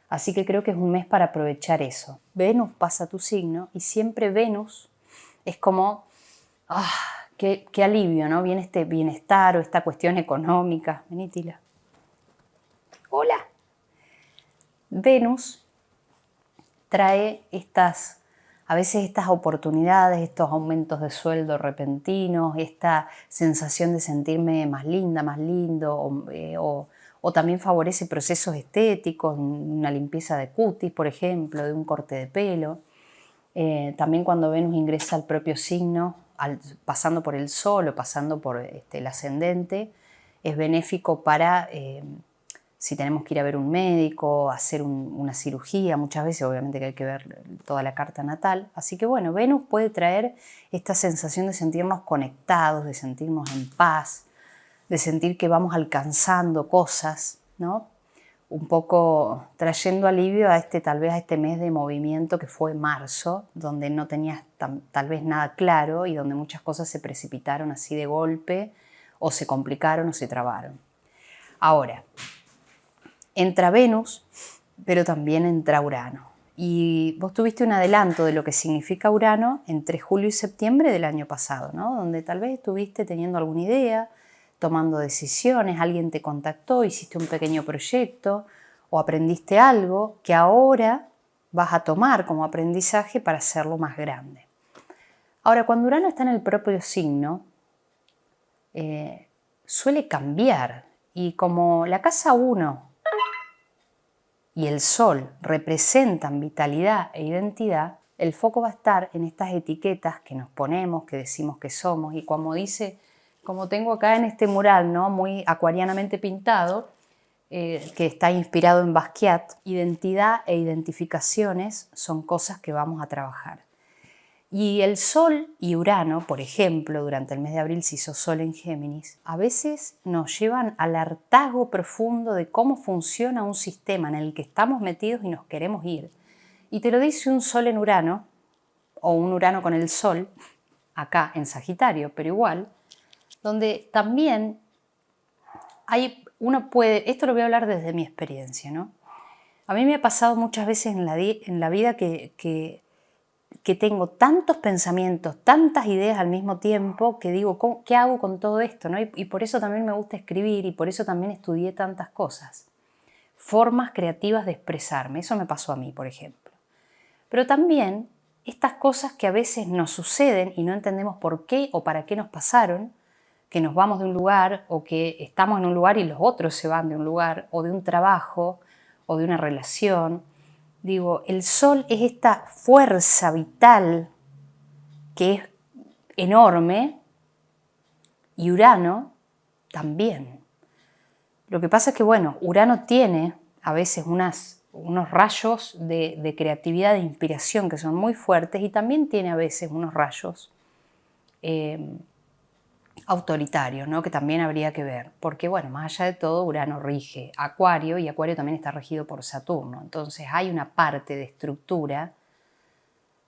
Así que creo que es un mes para aprovechar eso. Venus pasa a tu signo y siempre Venus es como, qué alivio, ¿no? Viene este bienestar o esta cuestión económica. Vení, Tila. Hola. Venus trae a veces estas oportunidades, estos aumentos de sueldo repentinos, esta sensación de sentirme más linda, más lindo, o también favorece procesos estéticos, una limpieza de cutis, por ejemplo, de un corte de pelo. También cuando Venus ingresa al propio signo, pasando por el Sol o pasando por el ascendente, es benéfico para si tenemos que ir a ver un médico, hacer una cirugía, muchas veces obviamente que hay que ver toda la carta natal. Así que bueno, Venus puede traer esta sensación de sentirnos conectados, de sentirnos en paz, de sentir que vamos alcanzando cosas, ¿no? Un poco trayendo alivio a tal vez a este mes de movimiento que fue marzo, donde no tenías tal vez nada claro y donde muchas cosas se precipitaron así de golpe, o se complicaron o se trabaron. Ahora, entra Venus, pero también entra Urano. Y vos tuviste un adelanto de lo que significa Urano entre julio y septiembre del año pasado, ¿no? Donde tal vez estuviste teniendo alguna idea, tomando decisiones, alguien te contactó, hiciste un pequeño proyecto o aprendiste algo que ahora vas a tomar como aprendizaje para hacerlo más grande. Ahora, cuando Urano está en el propio signo, suele cambiar, y como la casa 1 y el Sol representan vitalidad e identidad, el foco va a estar en estas etiquetas que nos ponemos, que decimos que somos, y como tengo acá en este mural, ¿no? Muy acuarianamente pintado, que está inspirado en Basquiat, identidad e identificaciones son cosas que vamos a trabajar. Y el Sol y Urano, por ejemplo, durante el mes de abril se hizo Sol en Géminis, a veces nos llevan al hartazgo profundo de cómo funciona un sistema en el que estamos metidos y nos queremos ir. Y te lo dice un Sol en Urano, o un Urano con el Sol, acá en Sagitario, pero igual, donde también uno puede, esto lo voy a hablar desde mi experiencia, ¿no? A mí me ha pasado muchas veces en la vida que tengo tantos pensamientos, tantas ideas al mismo tiempo, que digo, ¿qué hago con todo esto? ¿No? Y por eso también me gusta escribir y por eso también estudié tantas cosas. Formas creativas de expresarme, eso me pasó a mí, por ejemplo. Pero también estas cosas que a veces nos suceden y no entendemos por qué o para qué nos pasaron, que nos vamos de un lugar o que estamos en un lugar y los otros se van de un lugar, o de un trabajo o de una relación. Digo, el Sol es esta fuerza vital que es enorme, y Urano también. Lo que pasa es que, bueno, Urano tiene a veces unos rayos de creatividad, de inspiración que son muy fuertes, y también tiene a veces unos rayos autoritarios, ¿no? Que también habría que ver, porque bueno, más allá de todo, Urano rige Acuario y Acuario también está regido por Saturno, entonces hay una parte de estructura,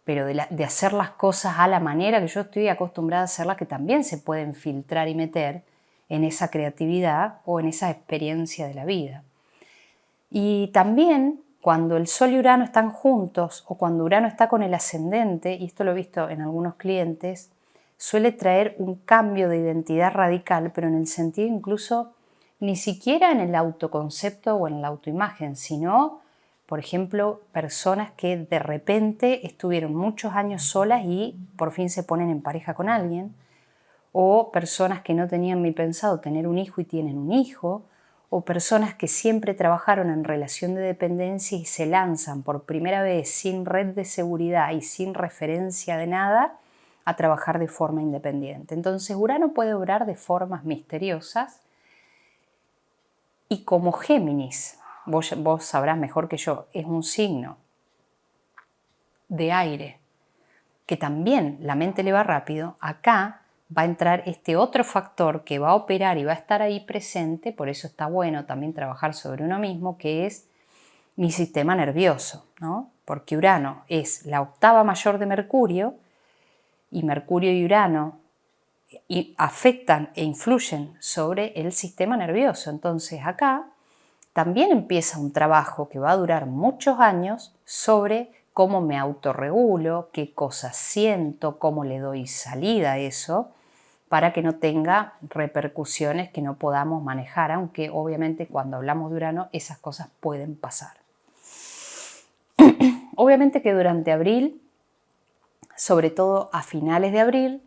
pero de hacer las cosas a la manera que yo estoy acostumbrada a hacerlas, que también se pueden filtrar y meter en esa creatividad o en esa experiencia de la vida. Y también cuando el Sol y Urano están juntos o cuando Urano está con el ascendente, y esto lo he visto en algunos clientes, suele traer un cambio de identidad radical, pero en el sentido incluso ni siquiera en el autoconcepto o en la autoimagen, sino, por ejemplo, personas que de repente estuvieron muchos años solas y por fin se ponen en pareja con alguien, o personas que no tenían ni pensado tener un hijo y tienen un hijo, o personas que siempre trabajaron en relación de dependencia y se lanzan por primera vez sin red de seguridad y sin referencia de nada a trabajar de forma independiente. Entonces Urano puede obrar de formas misteriosas y como Géminis, vos sabrás mejor que yo, es un signo de aire que también la mente le va rápido, acá va a entrar este otro factor que va a operar y va a estar ahí presente, por eso está bueno también trabajar sobre uno mismo, que es mi sistema nervioso, ¿no? Porque Urano es la octava mayor de Mercurio y Mercurio y Urano afectan e influyen sobre el sistema nervioso. Entonces acá también empieza un trabajo que va a durar muchos años sobre cómo me autorregulo, qué cosas siento, cómo le doy salida a eso, para que no tenga repercusiones que no podamos manejar, aunque obviamente cuando hablamos de Urano esas cosas pueden pasar. Obviamente que durante abril, sobre todo a finales de abril,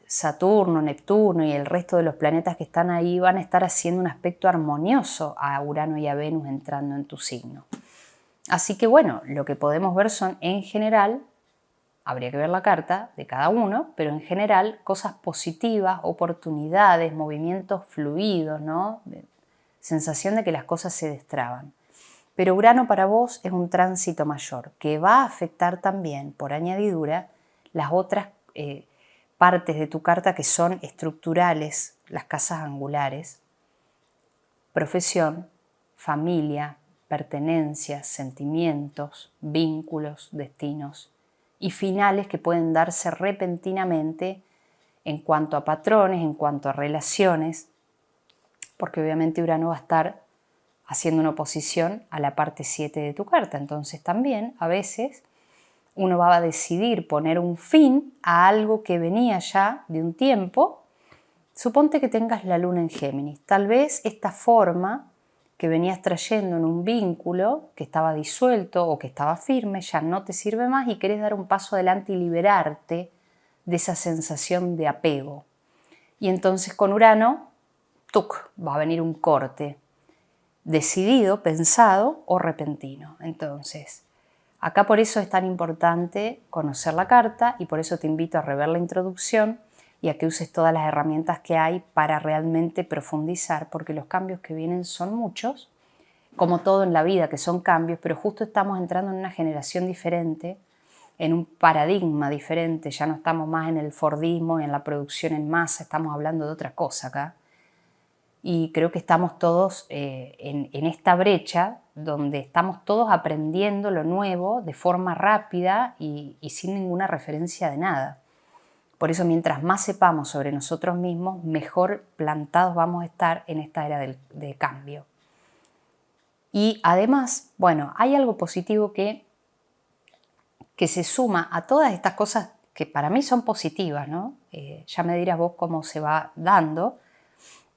Saturno, Neptuno y el resto de los planetas que están ahí van a estar haciendo un aspecto armonioso a Urano y a Venus entrando en tu signo. Así que bueno, lo que podemos ver son en general, habría que ver la carta de cada uno, pero en general cosas positivas, oportunidades, movimientos fluidos, ¿no? Sensación de que las cosas se destraban. Pero Urano para vos es un tránsito mayor que va a afectar también, por añadidura, las otras partes de tu carta que son estructurales, las casas angulares, profesión, familia, pertenencias, sentimientos, vínculos, destinos y finales que pueden darse repentinamente en cuanto a patrones, en cuanto a relaciones, porque obviamente Urano va a estar haciendo una oposición a la parte 7 de tu carta. Entonces también a veces uno va a decidir poner un fin a algo que venía ya de un tiempo. Suponte que tengas la luna en Géminis. Tal vez esta forma que venías trayendo en un vínculo que estaba disuelto o que estaba firme ya no te sirve más y querés dar un paso adelante y liberarte de esa sensación de apego. Y entonces con Urano, va a venir un corte decidido, pensado o repentino. Entonces, acá por eso es tan importante conocer la carta y por eso te invito a rever la introducción y a que uses todas las herramientas que hay para realmente profundizar, porque los cambios que vienen son muchos, como todo en la vida, que son cambios, pero justo estamos entrando en una generación diferente, en un paradigma diferente, ya no estamos más en el Fordismo, en la producción en masa, estamos hablando de otra cosa acá. Y creo que estamos todos en esta brecha donde estamos todos aprendiendo lo nuevo de forma rápida y sin ninguna referencia de nada. Por eso mientras más sepamos sobre nosotros mismos, mejor plantados vamos a estar en esta era de cambio. Y además, bueno, hay algo positivo que se suma a todas estas cosas que para mí son positivas, ¿no? Ya me dirás vos cómo se va dando.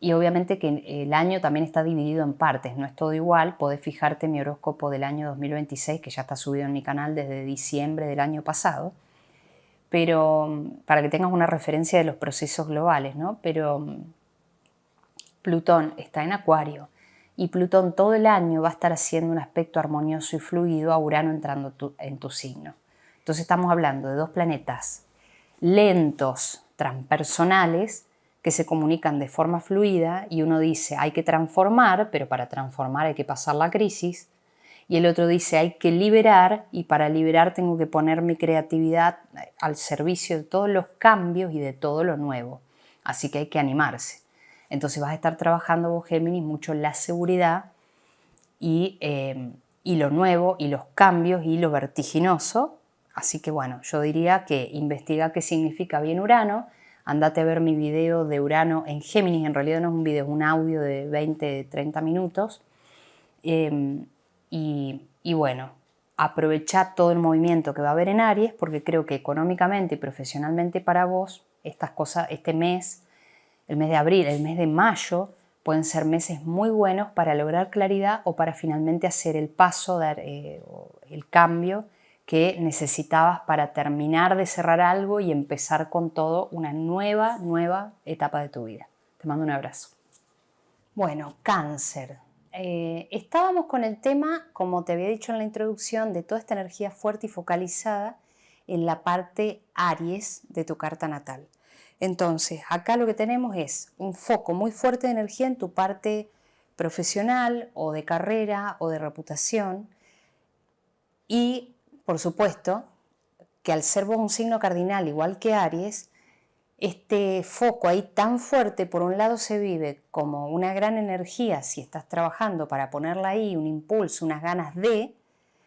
Y obviamente que el año también está dividido en partes, no es todo igual. Podés fijarte en mi horóscopo del año 2026, que ya está subido en mi canal desde diciembre del año pasado, pero para que tengas una referencia de los procesos globales, ¿no? Pero Plutón está en Acuario y Plutón todo el año va a estar haciendo un aspecto armonioso y fluido a Urano entrando en tu signo. Entonces estamos hablando de dos planetas lentos, transpersonales, que se comunican de forma fluida y uno dice hay que transformar, pero para transformar hay que pasar la crisis, y el otro dice hay que liberar y para liberar tengo que poner mi creatividad al servicio de todos los cambios y de todo lo nuevo. así que hay que animarse. Entonces vas a estar trabajando vos, Géminis, mucho la seguridad y lo nuevo y los cambios y lo vertiginoso. Así que bueno, yo diría que investiga qué significa bien Urano. Andate a ver mi video de Urano en Géminis. En realidad no es un video, es un audio de 20-30 minutos. Y bueno, aprovecha todo el movimiento que va a haber en Aries, porque creo que económicamente y profesionalmente para vos, estas cosas, este mes, el mes de abril, el mes de mayo, pueden ser meses muy buenos para lograr claridad o para finalmente hacer el paso, dar el cambio que necesitabas para terminar de cerrar algo y empezar con todo una nueva etapa de tu vida. Te mando un abrazo. Bueno, Cáncer. Estábamos con el tema, como te había dicho en la introducción, de toda esta energía fuerte y focalizada en la parte Aries de tu carta natal. Entonces, acá lo que tenemos es un foco muy fuerte de energía en tu parte profesional o de carrera o de reputación y, por supuesto, que al ser vos un signo cardinal igual que Aries, este foco ahí tan fuerte, por un lado se vive como una gran energía si estás trabajando para ponerla ahí, un impulso, unas ganas de,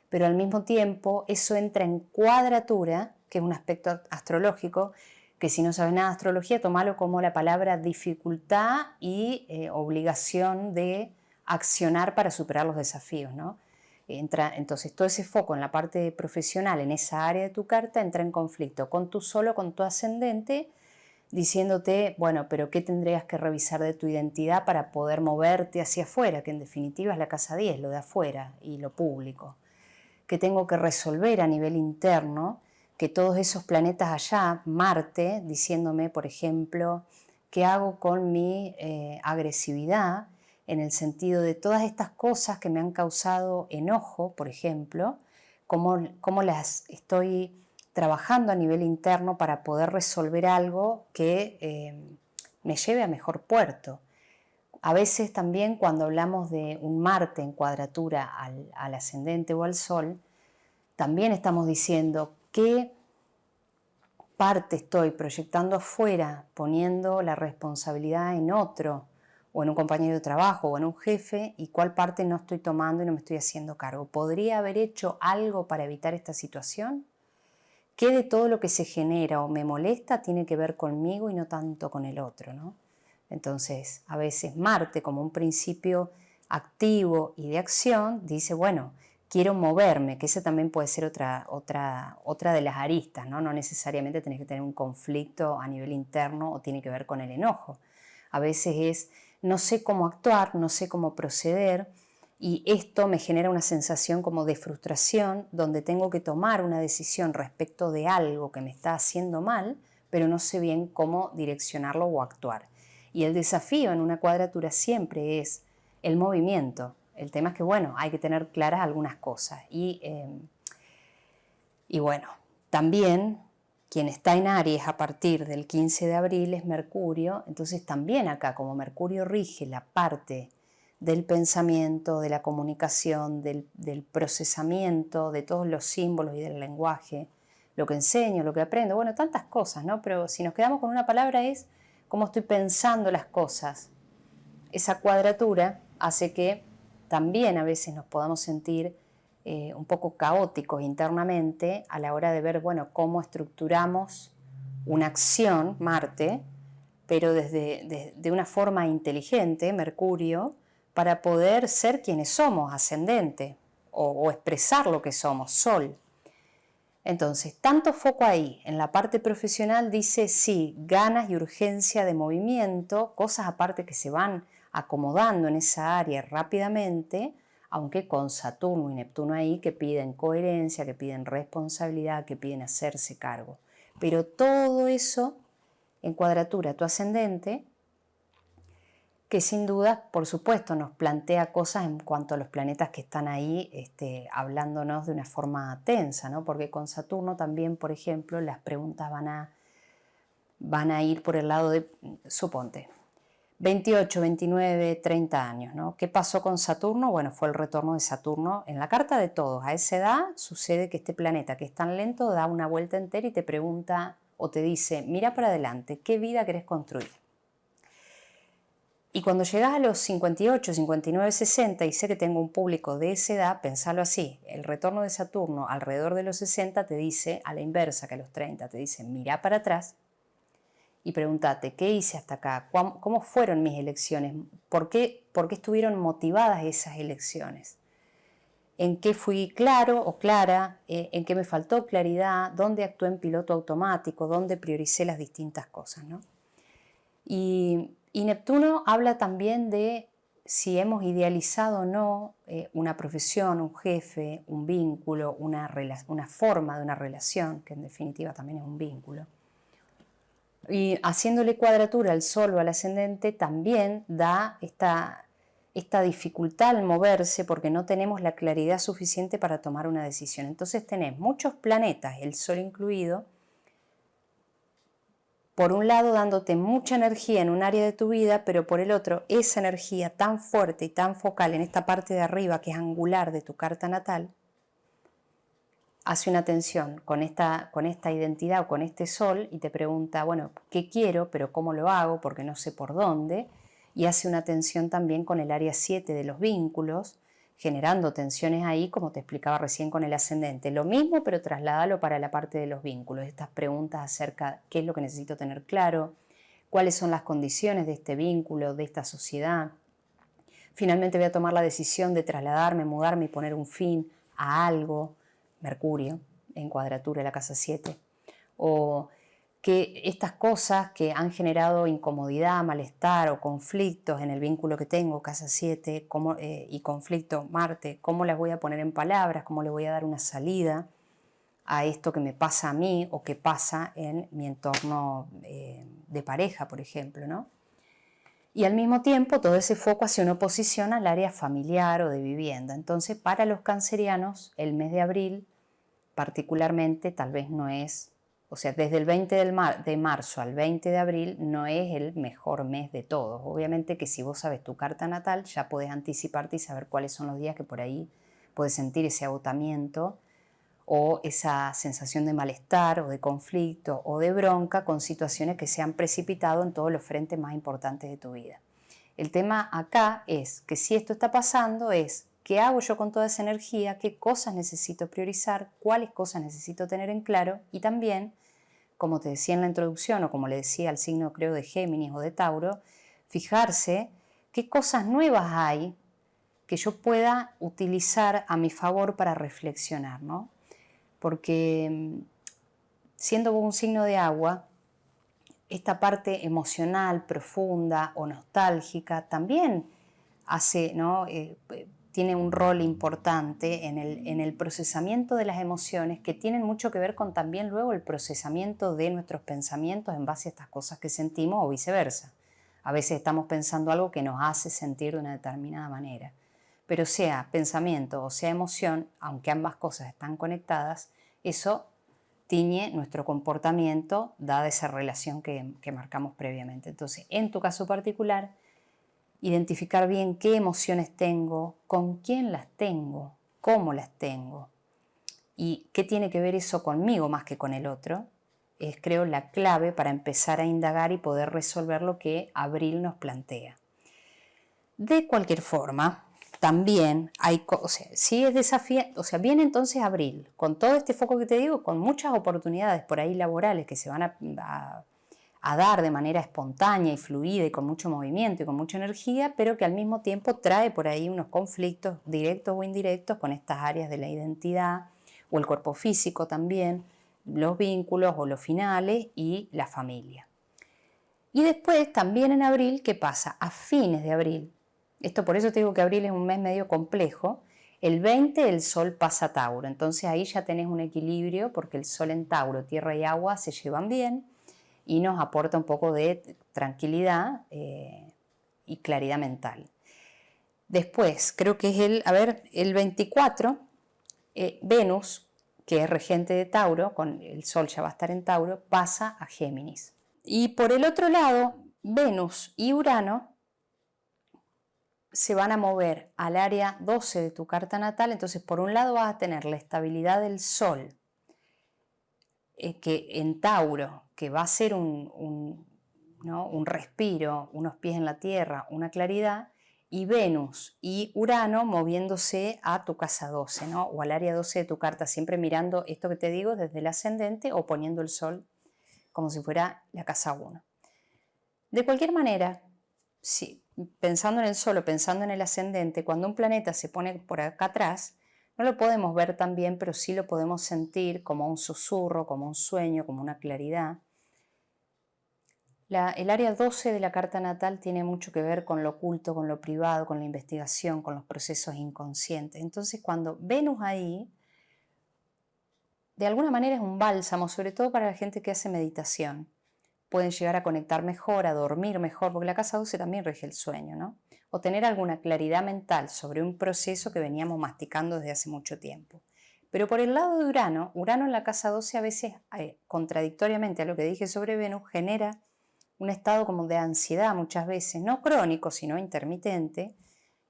pero al mismo tiempo eso entra en cuadratura, que es un aspecto astrológico, que si no sabes nada de astrología, tomalo como la palabra dificultad y obligación de accionar para superar los desafíos, ¿no? Entonces todo ese foco en la parte profesional, en esa área de tu carta, entra en conflicto con tu Sol o con tu ascendente, diciéndote, bueno, pero ¿qué tendrías que revisar de tu identidad para poder moverte hacia afuera? Que en definitiva es la casa 10, lo de afuera y lo público. ¿Qué tengo que resolver a nivel interno? Que todos esos planetas allá, Marte, diciéndome, por ejemplo, ¿qué hago con mi agresividad? En el sentido de todas estas cosas que me han causado enojo, por ejemplo, cómo las estoy trabajando a nivel interno para poder resolver algo que me lleve a mejor puerto. A veces también cuando hablamos de un Marte en cuadratura al ascendente o al Sol, también estamos diciendo qué parte estoy proyectando afuera, poniendo la responsabilidad en otro, o en un compañero de trabajo, o en un jefe, y cuál parte no estoy tomando y no me estoy haciendo cargo. ¿Podría haber hecho algo para evitar esta situación? ¿Qué de todo lo que se genera o me molesta tiene que ver conmigo y no tanto con el otro, ¿no? Entonces, a veces Marte, como un principio activo y de acción, dice, bueno, quiero moverme, que esa también puede ser otra de las aristas, ¿no? No necesariamente tenés que tener un conflicto a nivel interno o tiene que ver con el enojo. A veces es, no sé cómo actuar, no sé cómo proceder, y esto me genera una sensación como de frustración, donde tengo que tomar una decisión respecto de algo que me está haciendo mal, pero no sé bien cómo direccionarlo o actuar. Y el desafío en una cuadratura siempre es el movimiento. El tema es que, bueno, hay que tener claras algunas cosas. Y bueno, también quien está en Aries a partir del 15 de abril es Mercurio. Entonces también acá, como Mercurio rige la parte del pensamiento, de la comunicación, del procesamiento, de todos los símbolos y del lenguaje, lo que enseño, lo que aprendo, bueno, tantas cosas, ¿no? Pero si nos quedamos con una palabra es cómo estoy pensando las cosas. Esa cuadratura hace que también a veces nos podamos sentir un poco caóticos internamente a la hora de ver, bueno, cómo estructuramos una acción, Marte, pero de una forma inteligente, Mercurio, para poder ser quienes somos, ascendente, o expresar lo que somos, Sol. Entonces, tanto foco ahí, en la parte profesional dice sí, ganas y urgencia de movimiento, cosas aparte que se van acomodando en esa área rápidamente, aunque con Saturno y Neptuno ahí que piden coherencia, que piden responsabilidad, que piden hacerse cargo. Pero todo eso en cuadratura a tu ascendente, que sin duda, por supuesto, nos plantea cosas en cuanto a los planetas que están ahí hablándonos de una forma tensa, ¿no? Porque con Saturno también, por ejemplo, las preguntas van a ir por el lado de, suponte, 28, 29, 30 años, ¿no? ¿Qué pasó con Saturno? Bueno, fue el retorno de Saturno en la carta de todos. A esa edad sucede que este planeta que es tan lento da una vuelta entera y te pregunta o te dice, mira para adelante, ¿qué vida querés construir? Y cuando llegas a los 58, 59, 60, y sé que tengo un público de esa edad, pensalo así, el retorno de Saturno alrededor de los 60 te dice, a la inversa que a los 30, te dice, mirá para atrás y pregúntate, ¿qué hice hasta acá? ¿Cómo fueron mis elecciones? ¿Por qué estuvieron motivadas esas elecciones? ¿En qué fui claro o clara? ¿En qué me faltó claridad? ¿Dónde actué en piloto automático? ¿Dónde prioricé las distintas cosas, ¿no? Y Neptuno habla también de si hemos idealizado o no una profesión, un jefe, un vínculo, una forma de una relación, que en definitiva también es un vínculo. Y haciéndole cuadratura al Sol o al ascendente también da esta dificultad al moverse porque no tenemos la claridad suficiente para tomar una decisión. Entonces tenés muchos planetas, el Sol incluido, por un lado dándote mucha energía en un área de tu vida, pero por el otro esa energía tan fuerte y tan focal en esta parte de arriba que es angular de tu carta natal, hace una tensión con esta identidad o con este sol y te pregunta, bueno, ¿qué quiero? Pero ¿cómo lo hago? Porque no sé por dónde. Y hace una tensión también con el área 7 de los vínculos, generando tensiones ahí, como te explicaba recién con el ascendente. Lo mismo, pero trasládalo para la parte de los vínculos. Estas preguntas acerca de qué es lo que necesito tener claro, cuáles son las condiciones de este vínculo, de esta sociedad. Finalmente voy a tomar la decisión de trasladarme, mudarme y poner un fin a algo, Mercurio, en cuadratura de la casa 7, o que estas cosas que han generado incomodidad, malestar o conflictos en el vínculo que tengo, casa 7, y conflicto Marte, ¿cómo las voy a poner en palabras? ¿Cómo le voy a dar una salida a esto que me pasa a mí o que pasa en mi entorno de pareja, por ejemplo, ¿no? Y al mismo tiempo todo ese foco hacia una oposición al área familiar o de vivienda. Entonces, para los cancerianos, el mes de abril particularmente tal vez no es, o sea, desde el 20 de marzo al 20 de abril no es el mejor mes de todos. Obviamente que si vos sabes tu carta natal ya podés anticiparte y saber cuáles son los días que por ahí puedes sentir ese agotamiento o esa sensación de malestar o de conflicto o de bronca con situaciones que se han precipitado en todos los frentes más importantes de tu vida. El tema acá es que si esto está pasando es ¿qué hago yo con toda esa energía? ¿Qué cosas necesito priorizar? ¿Cuáles cosas necesito tener en claro? Y también, como te decía en la introducción o como le decía al signo creo de Géminis o de Tauro, fijarse qué cosas nuevas hay que yo pueda utilizar a mi favor para reflexionar, ¿no? Porque siendo un signo de agua, esta parte emocional, profunda o nostálgica también hace, ¿no? Tiene un rol importante en el procesamiento de las emociones que tienen mucho que ver con también luego el procesamiento de nuestros pensamientos en base a estas cosas que sentimos o viceversa. A veces estamos pensando algo que nos hace sentir de una determinada manera. Pero sea pensamiento o sea emoción, aunque ambas cosas están conectadas, eso tiñe nuestro comportamiento dada esa relación que marcamos previamente. Entonces, en tu caso particular, identificar bien qué emociones tengo, con quién las tengo, cómo las tengo y qué tiene que ver eso conmigo más que con el otro, es creo la clave para empezar a indagar y poder resolver lo que abril nos plantea. De cualquier forma, también hay, o sea, sí es desafiante, o sea, viene entonces abril, con todo este foco que te digo, con muchas oportunidades por ahí laborales que se van a dar de manera espontánea y fluida y con mucho movimiento y con mucha energía, pero que al mismo tiempo trae por ahí unos conflictos directos o indirectos con estas áreas de la identidad o el cuerpo físico también, los vínculos o los finales y la familia. Y después también en abril, ¿qué pasa? A fines de abril, esto por eso te digo que abril es un mes medio complejo, el 20 el Sol pasa a Tauro, entonces ahí ya tenés un equilibrio porque el Sol en Tauro, tierra y agua se llevan bien y nos aporta un poco de tranquilidad y claridad mental. Después, creo que es el 24, Venus, que es regente de Tauro, con el Sol ya va a estar en Tauro, pasa a Géminis. Y por el otro lado, Venus y Urano se van a mover al área 12 de tu carta natal, entonces por un lado vas a tener la estabilidad del Sol, que en Tauro, que va a ser un ¿no? Un respiro, unos pies en la tierra, una claridad, y Venus y Urano moviéndose a tu casa 12, ¿no? O al área 12 de tu carta, siempre mirando esto que te digo desde el ascendente o poniendo el Sol como si fuera la casa 1. De cualquier manera, sí, pensando en el Sol o pensando en el ascendente, cuando un planeta se pone por acá atrás, no lo podemos ver tan bien, pero sí lo podemos sentir como un susurro, como un sueño, como una claridad. El área 12 de la carta natal tiene mucho que ver con lo oculto, con lo privado, con la investigación, con los procesos inconscientes. Entonces, cuando Venus ahí, de alguna manera es un bálsamo, sobre todo para la gente que hace meditación. Pueden llegar a conectar mejor, a dormir mejor, porque la casa 12 también rige el sueño, ¿no? O tener alguna claridad mental sobre un proceso que veníamos masticando desde hace mucho tiempo. Pero por el lado de Urano, Urano en la casa 12 a veces, contradictoriamente a lo que dije sobre Venus, genera un estado como de ansiedad muchas veces, no crónico, sino intermitente,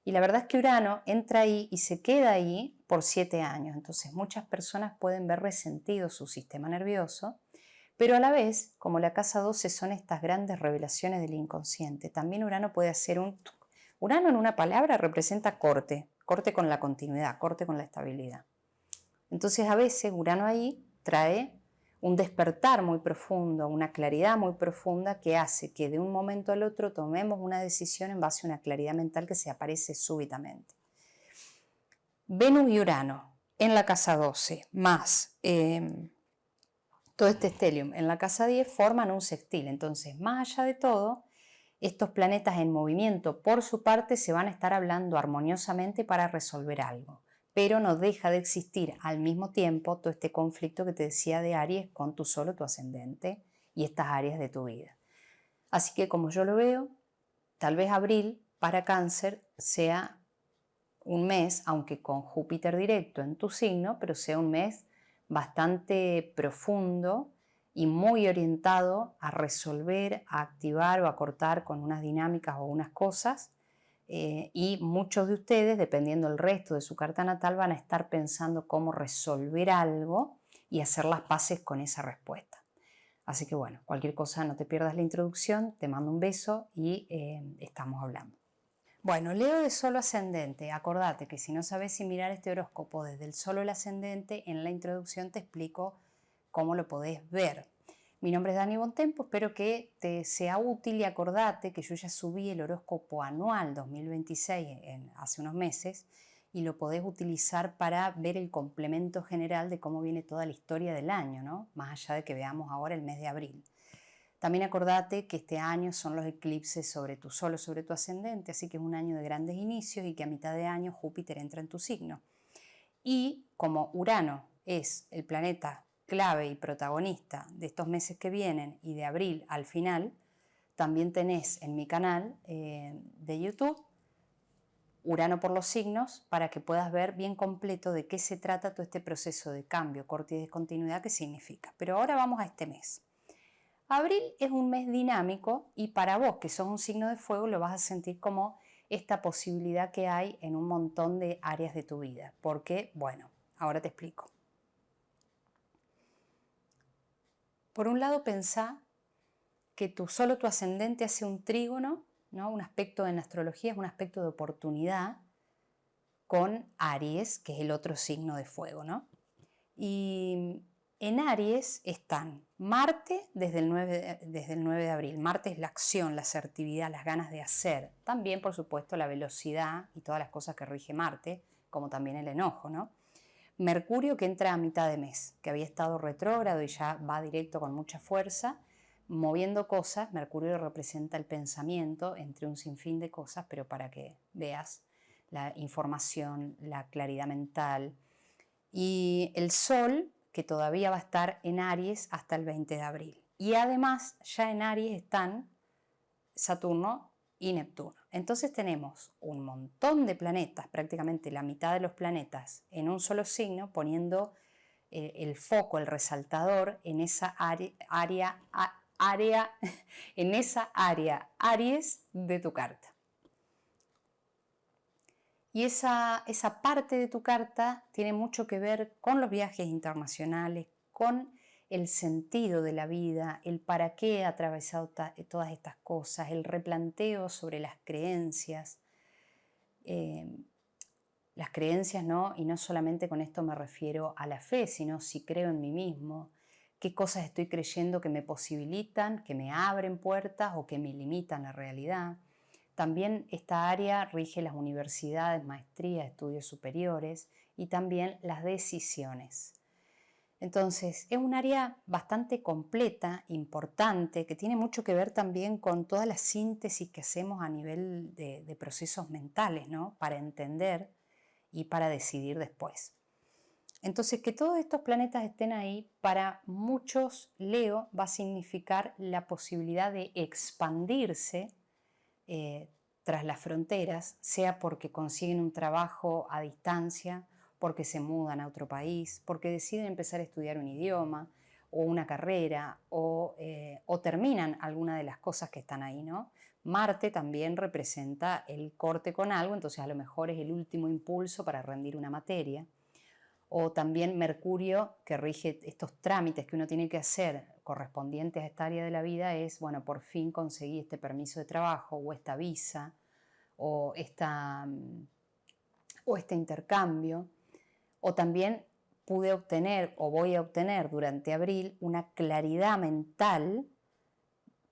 y la verdad es que Urano entra ahí y se queda ahí por 7 años, entonces muchas personas pueden ver resentido su sistema nervioso, pero a la vez, como la casa 12 son estas grandes revelaciones del inconsciente, también Urano puede hacer un... Urano en una palabra representa corte, corte con la continuidad, corte con la estabilidad. Entonces a veces Urano ahí trae un despertar muy profundo, una claridad muy profunda que hace que de un momento al otro tomemos una decisión en base a una claridad mental que se aparece súbitamente. Venus y Urano en la casa 12 más todo este estelium en la casa 10 forman un sextil. Entonces, más allá de todo, estos planetas en movimiento por su parte se van a estar hablando armoniosamente para resolver algo, pero no deja de existir al mismo tiempo todo este conflicto que te decía de Aries con tu Sol o tu ascendente y estas áreas de tu vida. Así que como yo lo veo, tal vez abril para Cáncer sea un mes, aunque con Júpiter directo en tu signo, pero sea un mes bastante profundo y muy orientado a resolver, a activar o a cortar con unas dinámicas o unas cosas. Y muchos de ustedes, dependiendo del resto de su carta natal, van a estar pensando cómo resolver algo y hacer las paces con esa respuesta. Así que bueno, cualquier cosa, no te pierdas la introducción, te mando un beso y estamos hablando. Bueno, Leo de Sol ascendente. Acordate que si no sabes si mirar este horóscopo desde el Sol o el ascendente, en la introducción te explico cómo lo podés ver. Mi nombre es Dani Bontempo, espero que te sea útil y acordate que yo ya subí el horóscopo anual 2026 hace unos meses y lo podés utilizar para ver el complemento general de cómo viene toda la historia del año, ¿no? Más allá de que veamos ahora el mes de abril. También acordate que este año son los eclipses sobre tu Sol o sobre tu ascendente, así que es un año de grandes inicios y que a mitad de año Júpiter entra en tu signo. Y como Urano es el planeta clave y protagonista de estos meses que vienen y de abril al final, también tenés en mi canal de YouTube Urano por los signos para que puedas ver bien completo de qué se trata todo este proceso de cambio, corte y descontinuidad que significa. Pero ahora vamos a este mes. Abril es un mes dinámico y para vos que sos un signo de fuego lo vas a sentir como esta posibilidad que hay en un montón de áreas de tu vida. Porque, bueno, ahora te explico. Por un lado pensá que solo tu ascendente hace un trígono, ¿no? Un aspecto en astrología es un aspecto de oportunidad con Aries, que es el otro signo de fuego, ¿no? Y en Aries están Marte desde el 9 de abril. Marte es la acción, la asertividad, las ganas de hacer. También, por supuesto, la velocidad y todas las cosas que rige Marte, como también el enojo, ¿no? Mercurio que entra a mitad de mes, que había estado retrógrado y ya va directo con mucha fuerza, moviendo cosas. Mercurio representa el pensamiento entre un sinfín de cosas, pero para que veas la información, la claridad mental. Y el Sol, que todavía va a estar en Aries hasta el 20 de abril. Y además ya en Aries están Saturno y Neptuno. Entonces tenemos un montón de planetas, prácticamente la mitad de los planetas en un solo signo, poniendo el foco, el resaltador en esa en esa área Aries de tu carta. Y esa parte de tu carta tiene mucho que ver con los viajes internacionales, con el sentido de la vida, el para qué he atravesado todas estas cosas, el replanteo sobre las creencias, ¿no? Y no solamente con esto me refiero a la fe, sino si creo en mí mismo, qué cosas estoy creyendo que me posibilitan, que me abren puertas o que me limitan la realidad. También esta área rige las universidades, maestrías, estudios superiores y también las decisiones. Entonces, es un área bastante completa, importante, que tiene mucho que ver también con toda la síntesis que hacemos a nivel de procesos mentales, ¿no? Para entender y para decidir después. Entonces, que todos estos planetas estén ahí, para muchos Leo va a significar la posibilidad de expandirse tras las fronteras, sea porque consiguen un trabajo a distancia, porque se mudan a otro país, porque deciden empezar a estudiar un idioma o una carrera o terminan alguna de las cosas que están ahí, ¿no? Marte también representa el corte con algo, entonces a lo mejor es el último impulso para rendir una materia. O también Mercurio, que rige estos trámites que uno tiene que hacer correspondientes a esta área de la vida, es, bueno, por fin conseguí este permiso de trabajo o esta visa o este intercambio. O también pude obtener o voy a obtener durante abril una claridad mental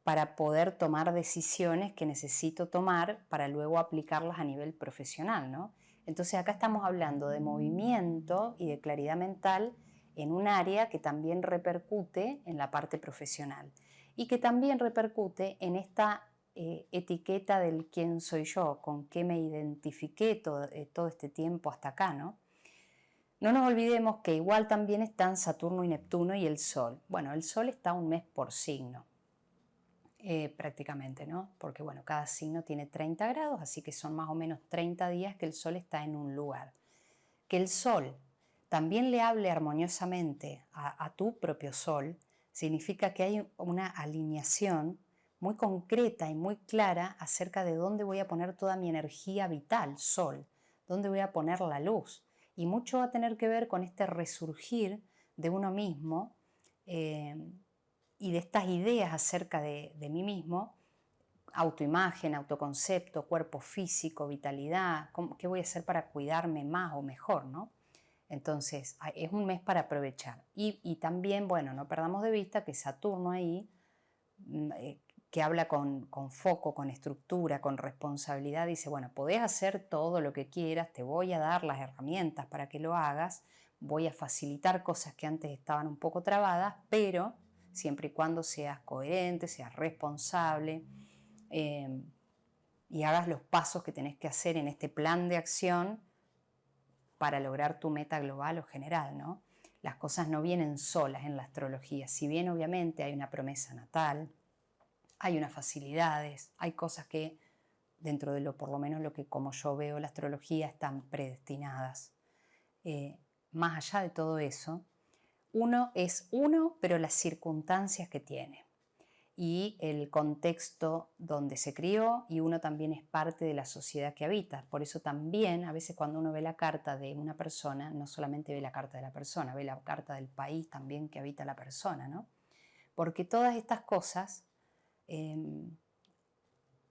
para poder tomar decisiones que necesito tomar para luego aplicarlas a nivel profesional, ¿no? Entonces acá estamos hablando de movimiento y de claridad mental en un área que también repercute en la parte profesional y que también repercute en esta etiqueta del quién soy yo, con qué me identifiqué todo este tiempo hasta acá, ¿no? No nos olvidemos que igual también están Saturno y Neptuno y el Sol. Bueno, el Sol está un mes por signo. Prácticamente, ¿no? Porque bueno, cada signo tiene 30 grados, así que son más o menos 30 días que el Sol está en un lugar. Que el Sol también le hable armoniosamente a tu propio Sol, significa que hay una alineación muy concreta y muy clara acerca de dónde voy a poner toda mi energía vital, Sol, dónde voy a poner la luz. Y mucho va a tener que ver con este resurgir de uno mismo, y de estas ideas acerca de mí mismo, autoimagen, autoconcepto, cuerpo físico, vitalidad, qué voy a hacer para cuidarme más o mejor, ¿no? Entonces, es un mes para aprovechar. Y también, bueno, no perdamos de vista que Saturno ahí, que habla con foco, con estructura, con responsabilidad, dice, bueno, podés hacer todo lo que quieras, te voy a dar las herramientas para que lo hagas, voy a facilitar cosas que antes estaban un poco trabadas, pero siempre y cuando seas coherente, seas responsable y hagas los pasos que tenés que hacer en este plan de acción para lograr tu meta global o general, ¿no? Las cosas no vienen solas en la astrología, si bien obviamente hay una promesa natal, hay unas facilidades, hay cosas que dentro de por lo menos lo que como yo veo la astrología están predestinadas. Más allá de todo eso, uno es uno, pero las circunstancias que tiene y el contexto donde se crió, y uno también es parte de la sociedad que habita. Por eso también a veces cuando uno ve la carta de una persona, no solamente ve la carta de la persona, ve la carta del país también que habita la persona, ¿no? Porque todas estas cosas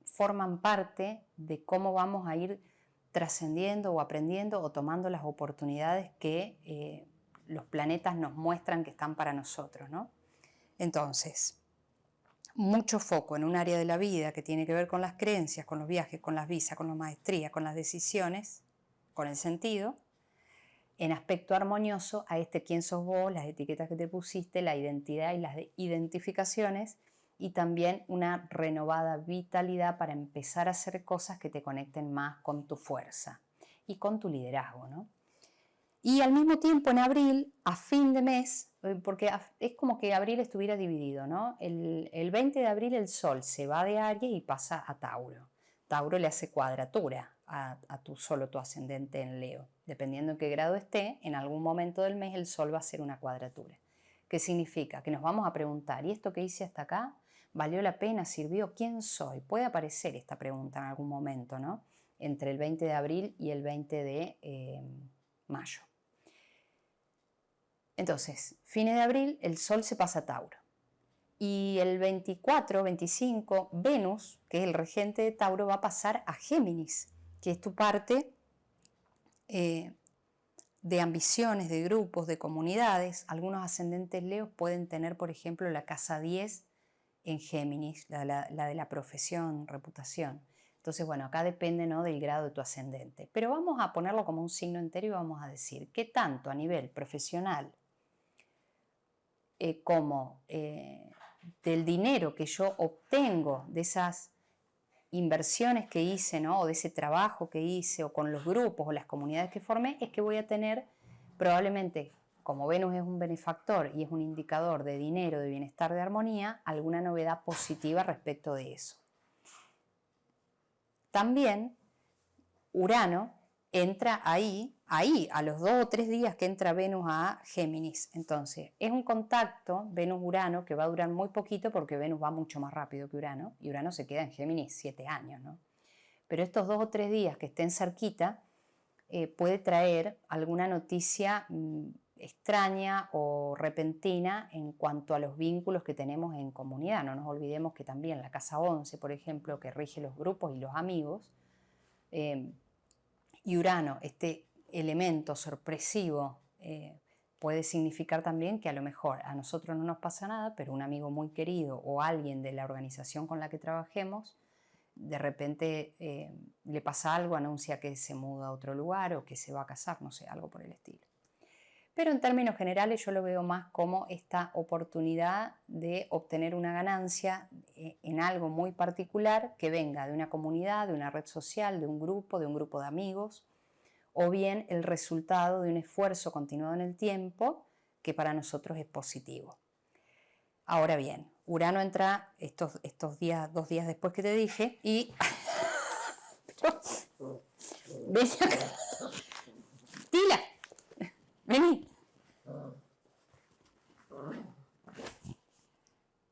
forman parte de cómo vamos a ir trascendiendo o aprendiendo o tomando las oportunidades que los planetas nos muestran que están para nosotros, ¿no? Entonces, mucho foco en un área de la vida que tiene que ver con las creencias, con los viajes, con las visas, con la maestría, con las decisiones, con el sentido, en aspecto armonioso a este quién sos vos, las etiquetas que te pusiste, la identidad y las identificaciones, y también una renovada vitalidad para empezar a hacer cosas que te conecten más con tu fuerza y con tu liderazgo, ¿no? Y al mismo tiempo en abril, a fin de mes, porque es como que abril estuviera dividido, ¿no? El 20 de abril el Sol se va de Aries y pasa a Tauro. Tauro le hace cuadratura a tu Sol o tu ascendente en Leo. Dependiendo en qué grado esté, en algún momento del mes el Sol va a hacer una cuadratura. ¿Qué significa? Que nos vamos a preguntar, ¿y esto que hice hasta acá? ¿Valió la pena? ¿Sirvió? ¿Quién soy? Puede aparecer esta pregunta en algún momento, ¿no? Entre el 20 de abril y el 20 de mayo. Entonces, fines de abril el Sol se pasa a Tauro. Y el 24, 25, Venus, que es el regente de Tauro, va a pasar a Géminis, que es tu parte de ambiciones, de grupos, de comunidades. Algunos ascendentes Leos pueden tener, por ejemplo, la casa 10 en Géminis, la de la profesión, reputación. Entonces, bueno, acá depende, ¿no?, del grado de tu ascendente. Pero vamos a ponerlo como un signo entero y vamos a decir qué tanto a nivel profesional como del dinero que yo obtengo de esas inversiones que hice, ¿no?, o de ese trabajo que hice, o con los grupos o las comunidades que formé, es que voy a tener probablemente, como Venus es un benefactor y es un indicador de dinero, de bienestar, de armonía, alguna novedad positiva respecto de eso. También Urano entra ahí, a los 2 o 3 días que entra Venus a Géminis. Entonces, es un contacto Venus-Urano que va a durar muy poquito porque Venus va mucho más rápido que Urano y Urano se queda en Géminis 7 años, ¿no? Pero estos 2 o 3 días que estén cerquita puede traer alguna noticia extraña o repentina en cuanto a los vínculos que tenemos en comunidad. No nos olvidemos que también la casa 11, por ejemplo, que rige los grupos y los amigos, y Urano, este elemento sorpresivo, puede significar también que a lo mejor a nosotros no nos pasa nada, pero un amigo muy querido o alguien de la organización con la que trabajemos, de repente le pasa algo, anuncia que se muda a otro lugar o que se va a casar, no sé, algo por el estilo. Pero en términos generales yo lo veo más como esta oportunidad de obtener una ganancia en algo muy particular que venga de una comunidad, de una red social, de un grupo de amigos, o bien el resultado de un esfuerzo continuado en el tiempo que para nosotros es positivo. Ahora bien, Urano entra estos días, 2 días después que te dije, y ven acá. Tila, vení.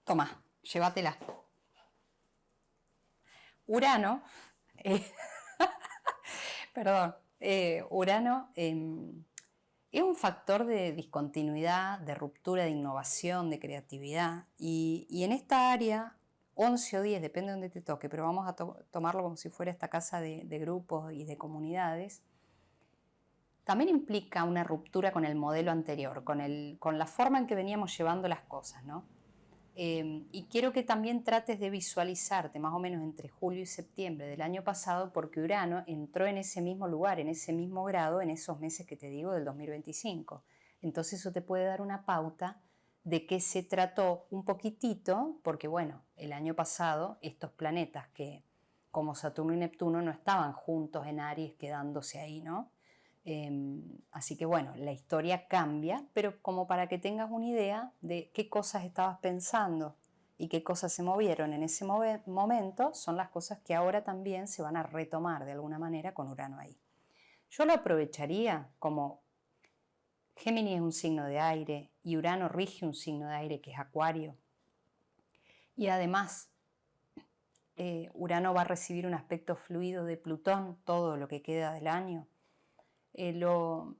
Toma, llévatela. Urano, perdón, Urano es un factor de discontinuidad, de ruptura, de innovación, de creatividad, y en esta área, 11 o 10, depende de donde te toque, pero vamos a tomarlo como si fuera esta casa de grupos y de comunidades, también implica una ruptura con el modelo anterior, con la forma en que veníamos llevando las cosas, ¿no? Y quiero que también trates de visualizarte más o menos entre julio y septiembre del año pasado, porque Urano entró en ese mismo lugar, en ese mismo grado, en esos meses que te digo del 2025. Entonces eso te puede dar una pauta de qué se trató un poquitito, porque bueno, el año pasado estos planetas que como Saturno y Neptuno no estaban juntos en Aries quedándose ahí, ¿no? Así que bueno, la historia cambia, pero como para que tengas una idea de qué cosas estabas pensando y qué cosas se movieron en ese momento, son las cosas que ahora también se van a retomar de alguna manera con Urano ahí. Yo lo aprovecharía como Géminis es un signo de aire y Urano rige un signo de aire que es Acuario. Y además, Urano va a recibir un aspecto fluido de Plutón todo lo que queda del año. Lo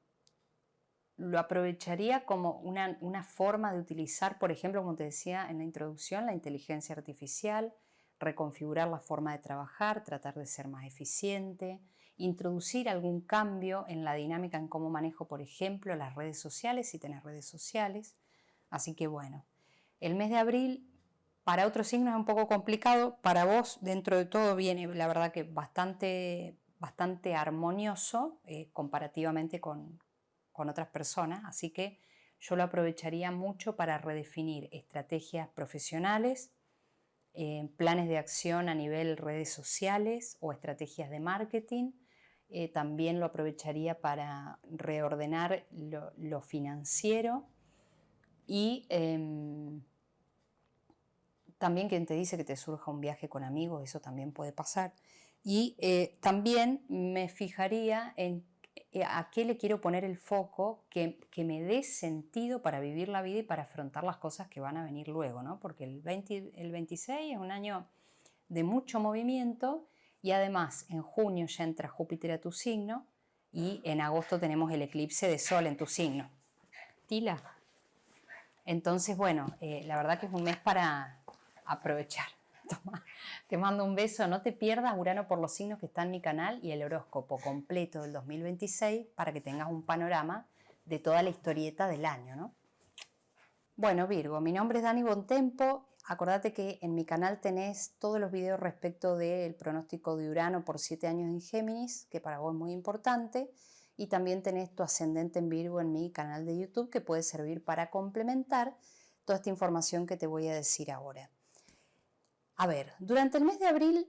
aprovecharía como una forma de utilizar, por ejemplo, como te decía en la introducción, la inteligencia artificial, reconfigurar la forma de trabajar, tratar de ser más eficiente, introducir algún cambio en la dinámica en cómo manejo, por ejemplo, las redes sociales, si tenés redes sociales. Así que bueno, el mes de abril para otros signos es un poco complicado, para vos dentro de todo viene la verdad que bastante armonioso comparativamente con otras personas, así que yo lo aprovecharía mucho para redefinir estrategias profesionales, planes de acción a nivel redes sociales o estrategias de marketing. También lo aprovecharía para reordenar lo financiero y también quien te dice que te surja un viaje con amigos, eso también puede pasar. Y también me fijaría en a qué le quiero poner el foco que me dé sentido para vivir la vida y para afrontar las cosas que van a venir luego, ¿no? Porque el 26 es un año de mucho movimiento y además en junio ya entra Júpiter a tu signo y en agosto tenemos el eclipse de Sol en tu signo. Tila. Entonces, bueno, la verdad que es un mes para aprovechar. Toma, te mando un beso, no te pierdas Urano por los signos que está en mi canal y el horóscopo completo del 2026 para que tengas un panorama de toda la historieta del año, ¿no? Bueno, Virgo, mi nombre es Dani Bontempo. Acordate que en mi canal tenés todos los videos respecto del pronóstico de Urano por 7 años en Géminis, que para vos es muy importante. Y también tenés tu ascendente en Virgo en mi canal de YouTube, que puede servir para complementar toda esta información que te voy a decir ahora. A ver, durante el mes de abril,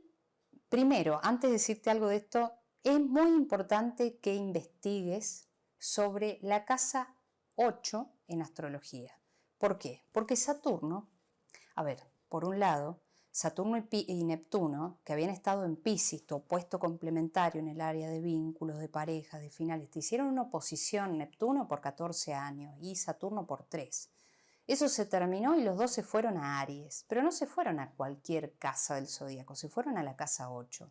primero, antes de decirte algo de esto, es muy importante que investigues sobre la casa 8 en astrología. ¿Por qué? Porque Saturno, a ver, por un lado, Saturno y Neptuno, que habían estado en Piscis, tu opuesto complementario en el área de vínculos, de parejas, de finales, te hicieron una oposición Neptuno por 14 años y Saturno por 3. Eso se terminó y los dos se fueron a Aries, pero no se fueron a cualquier casa del zodíaco, se fueron a la casa 8.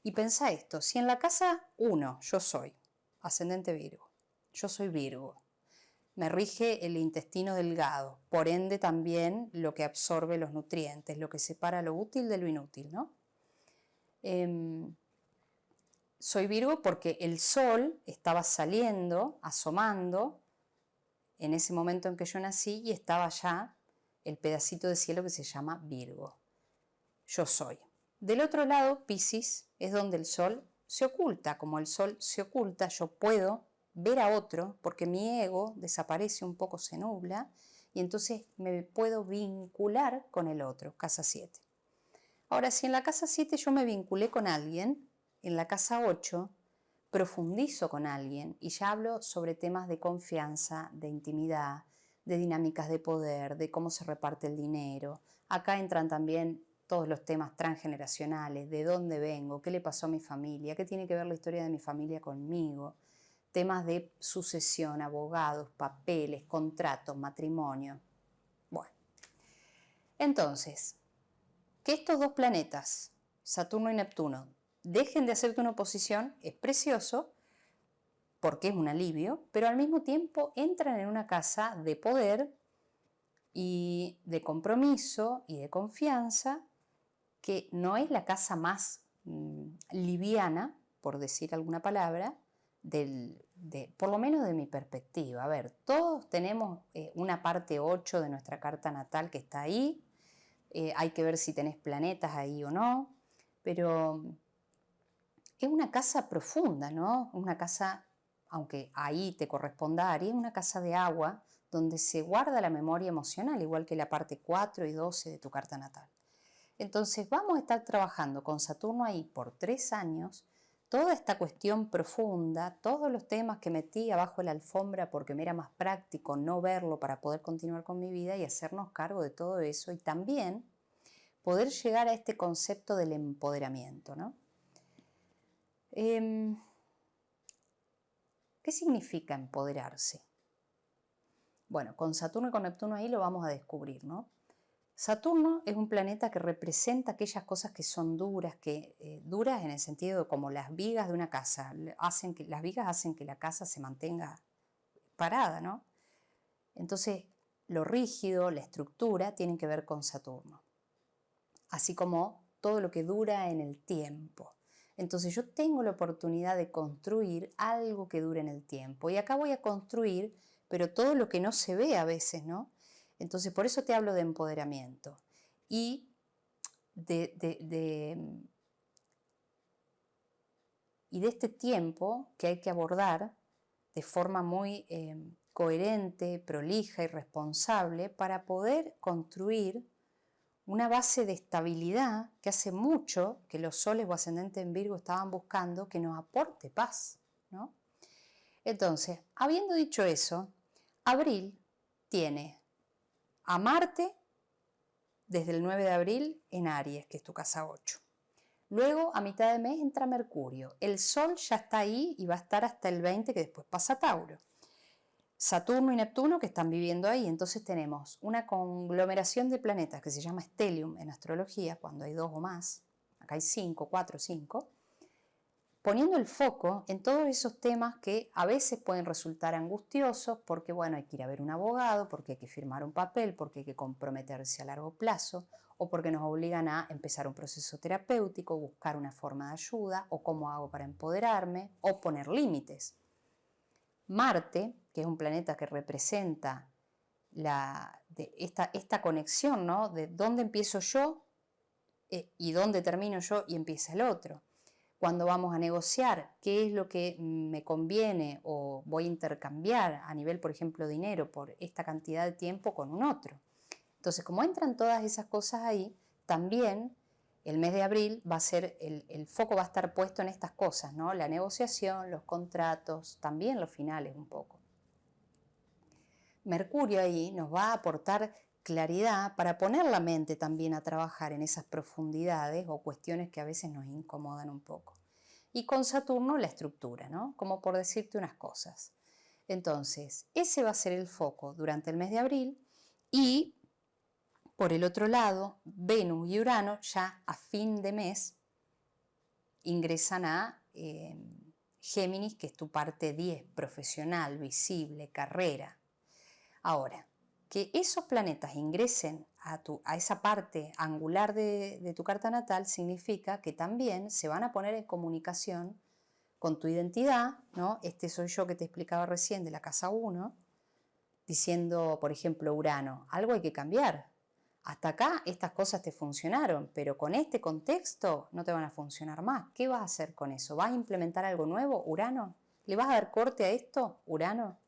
Y pensá esto, si en la casa 1 yo soy ascendente Virgo, yo soy Virgo, me rige el intestino delgado, por ende también lo que absorbe los nutrientes, lo que separa lo útil de lo inútil, ¿no? Soy Virgo porque el sol estaba saliendo, asomando, en ese momento en que yo nací y estaba ya el pedacito de cielo que se llama Virgo. Yo soy. Del otro lado, Piscis, es donde el sol se oculta. Como el sol se oculta, yo puedo ver a otro porque mi ego desaparece un poco, se nubla y entonces me puedo vincular con el otro, casa 7. Ahora, si en la casa 7 yo me vinculé con alguien, en la casa 8 profundizo con alguien y ya hablo sobre temas de confianza, de intimidad, de dinámicas de poder, de cómo se reparte el dinero. Acá entran también todos los temas transgeneracionales, de dónde vengo, qué le pasó a mi familia, qué tiene que ver la historia de mi familia conmigo, temas de sucesión, abogados, papeles, contratos, matrimonio. Bueno, entonces, que estos dos planetas, Saturno y Neptuno, dejen de hacerte una oposición es precioso porque es un alivio, pero al mismo tiempo entran en una casa de poder y de compromiso y de confianza que no es la casa más liviana, por decir alguna palabra, por lo menos de mi perspectiva. A ver, todos tenemos una parte 8 de nuestra carta natal que está ahí, hay que ver si tenés planetas ahí o no, pero es una casa profunda, ¿no? Una casa, aunque ahí te corresponda Aries, es una casa de agua donde se guarda la memoria emocional, igual que la parte 4 y 12 de tu carta natal. Entonces vamos a estar trabajando con Saturno ahí por 3 años, toda esta cuestión profunda, todos los temas que metí abajo de la alfombra porque me era más práctico no verlo para poder continuar con mi vida y hacernos cargo de todo eso y también poder llegar a este concepto del empoderamiento, ¿no? ¿Qué significa empoderarse? Bueno, con Saturno y con Neptuno ahí lo vamos a descubrir, ¿no? Saturno es un planeta que representa aquellas cosas que son duras, duras en el sentido de como las vigas de una casa, las vigas hacen que la casa se mantenga parada, ¿no? Entonces, lo rígido, la estructura, tienen que ver con Saturno, así como todo lo que dura en el tiempo. Entonces yo tengo la oportunidad de construir algo que dure en el tiempo. Y acá voy a construir, pero todo lo que no se ve a veces, ¿no? Entonces por eso te hablo de empoderamiento. Y de este tiempo que hay que abordar de forma muy coherente, prolija y responsable para poder construir una base de estabilidad que hace mucho que los soles o ascendentes en Virgo estaban buscando que nos aporte paz, ¿no? Entonces, habiendo dicho eso, abril tiene a Marte desde el 9 de abril en Aries, que es tu casa 8. Luego, a mitad de mes, entra Mercurio. El Sol ya está ahí y va a estar hasta el 20, que después pasa a Tauro. Saturno y Neptuno que están viviendo ahí, entonces tenemos una conglomeración de planetas que se llama stellium en astrología, cuando hay 2 o más, acá hay 5, 4, 5, poniendo el foco en todos esos temas que a veces pueden resultar angustiosos porque, bueno, hay que ir a ver un abogado, porque hay que firmar un papel, porque hay que comprometerse a largo plazo o porque nos obligan a empezar un proceso terapéutico, buscar una forma de ayuda o cómo hago para empoderarme o poner límites. Marte, que es un planeta que representa esta conexión, ¿no? De dónde empiezo yo y dónde termino yo y empieza el otro. Cuando vamos a negociar qué es lo que me conviene o voy a intercambiar a nivel, por ejemplo, dinero por esta cantidad de tiempo con un otro. Entonces, como entran todas esas cosas ahí, también el mes de abril va a ser, el foco va a estar puesto en estas cosas, ¿no? La negociación, los contratos, también los finales un poco. Mercurio ahí nos va a aportar claridad para poner la mente también a trabajar en esas profundidades o cuestiones que a veces nos incomodan un poco. Y con Saturno la estructura, ¿no? Como por decirte unas cosas. Entonces, ese va a ser el foco durante el mes de abril y por el otro lado, Venus y Urano ya a fin de mes ingresan a Géminis, que es tu parte 10, profesional, visible, carrera. Ahora, que esos planetas ingresen a esa parte angular de tu carta natal significa que también se van a poner en comunicación con tu identidad, ¿no? Este soy yo que te explicaba recién de la casa 1, diciendo, por ejemplo, Urano, algo hay que cambiar. Hasta acá estas cosas te funcionaron, pero con este contexto no te van a funcionar más. ¿Qué vas a hacer con eso? ¿Vas a implementar algo nuevo, Urano? ¿Le vas a dar corte a esto, Urano?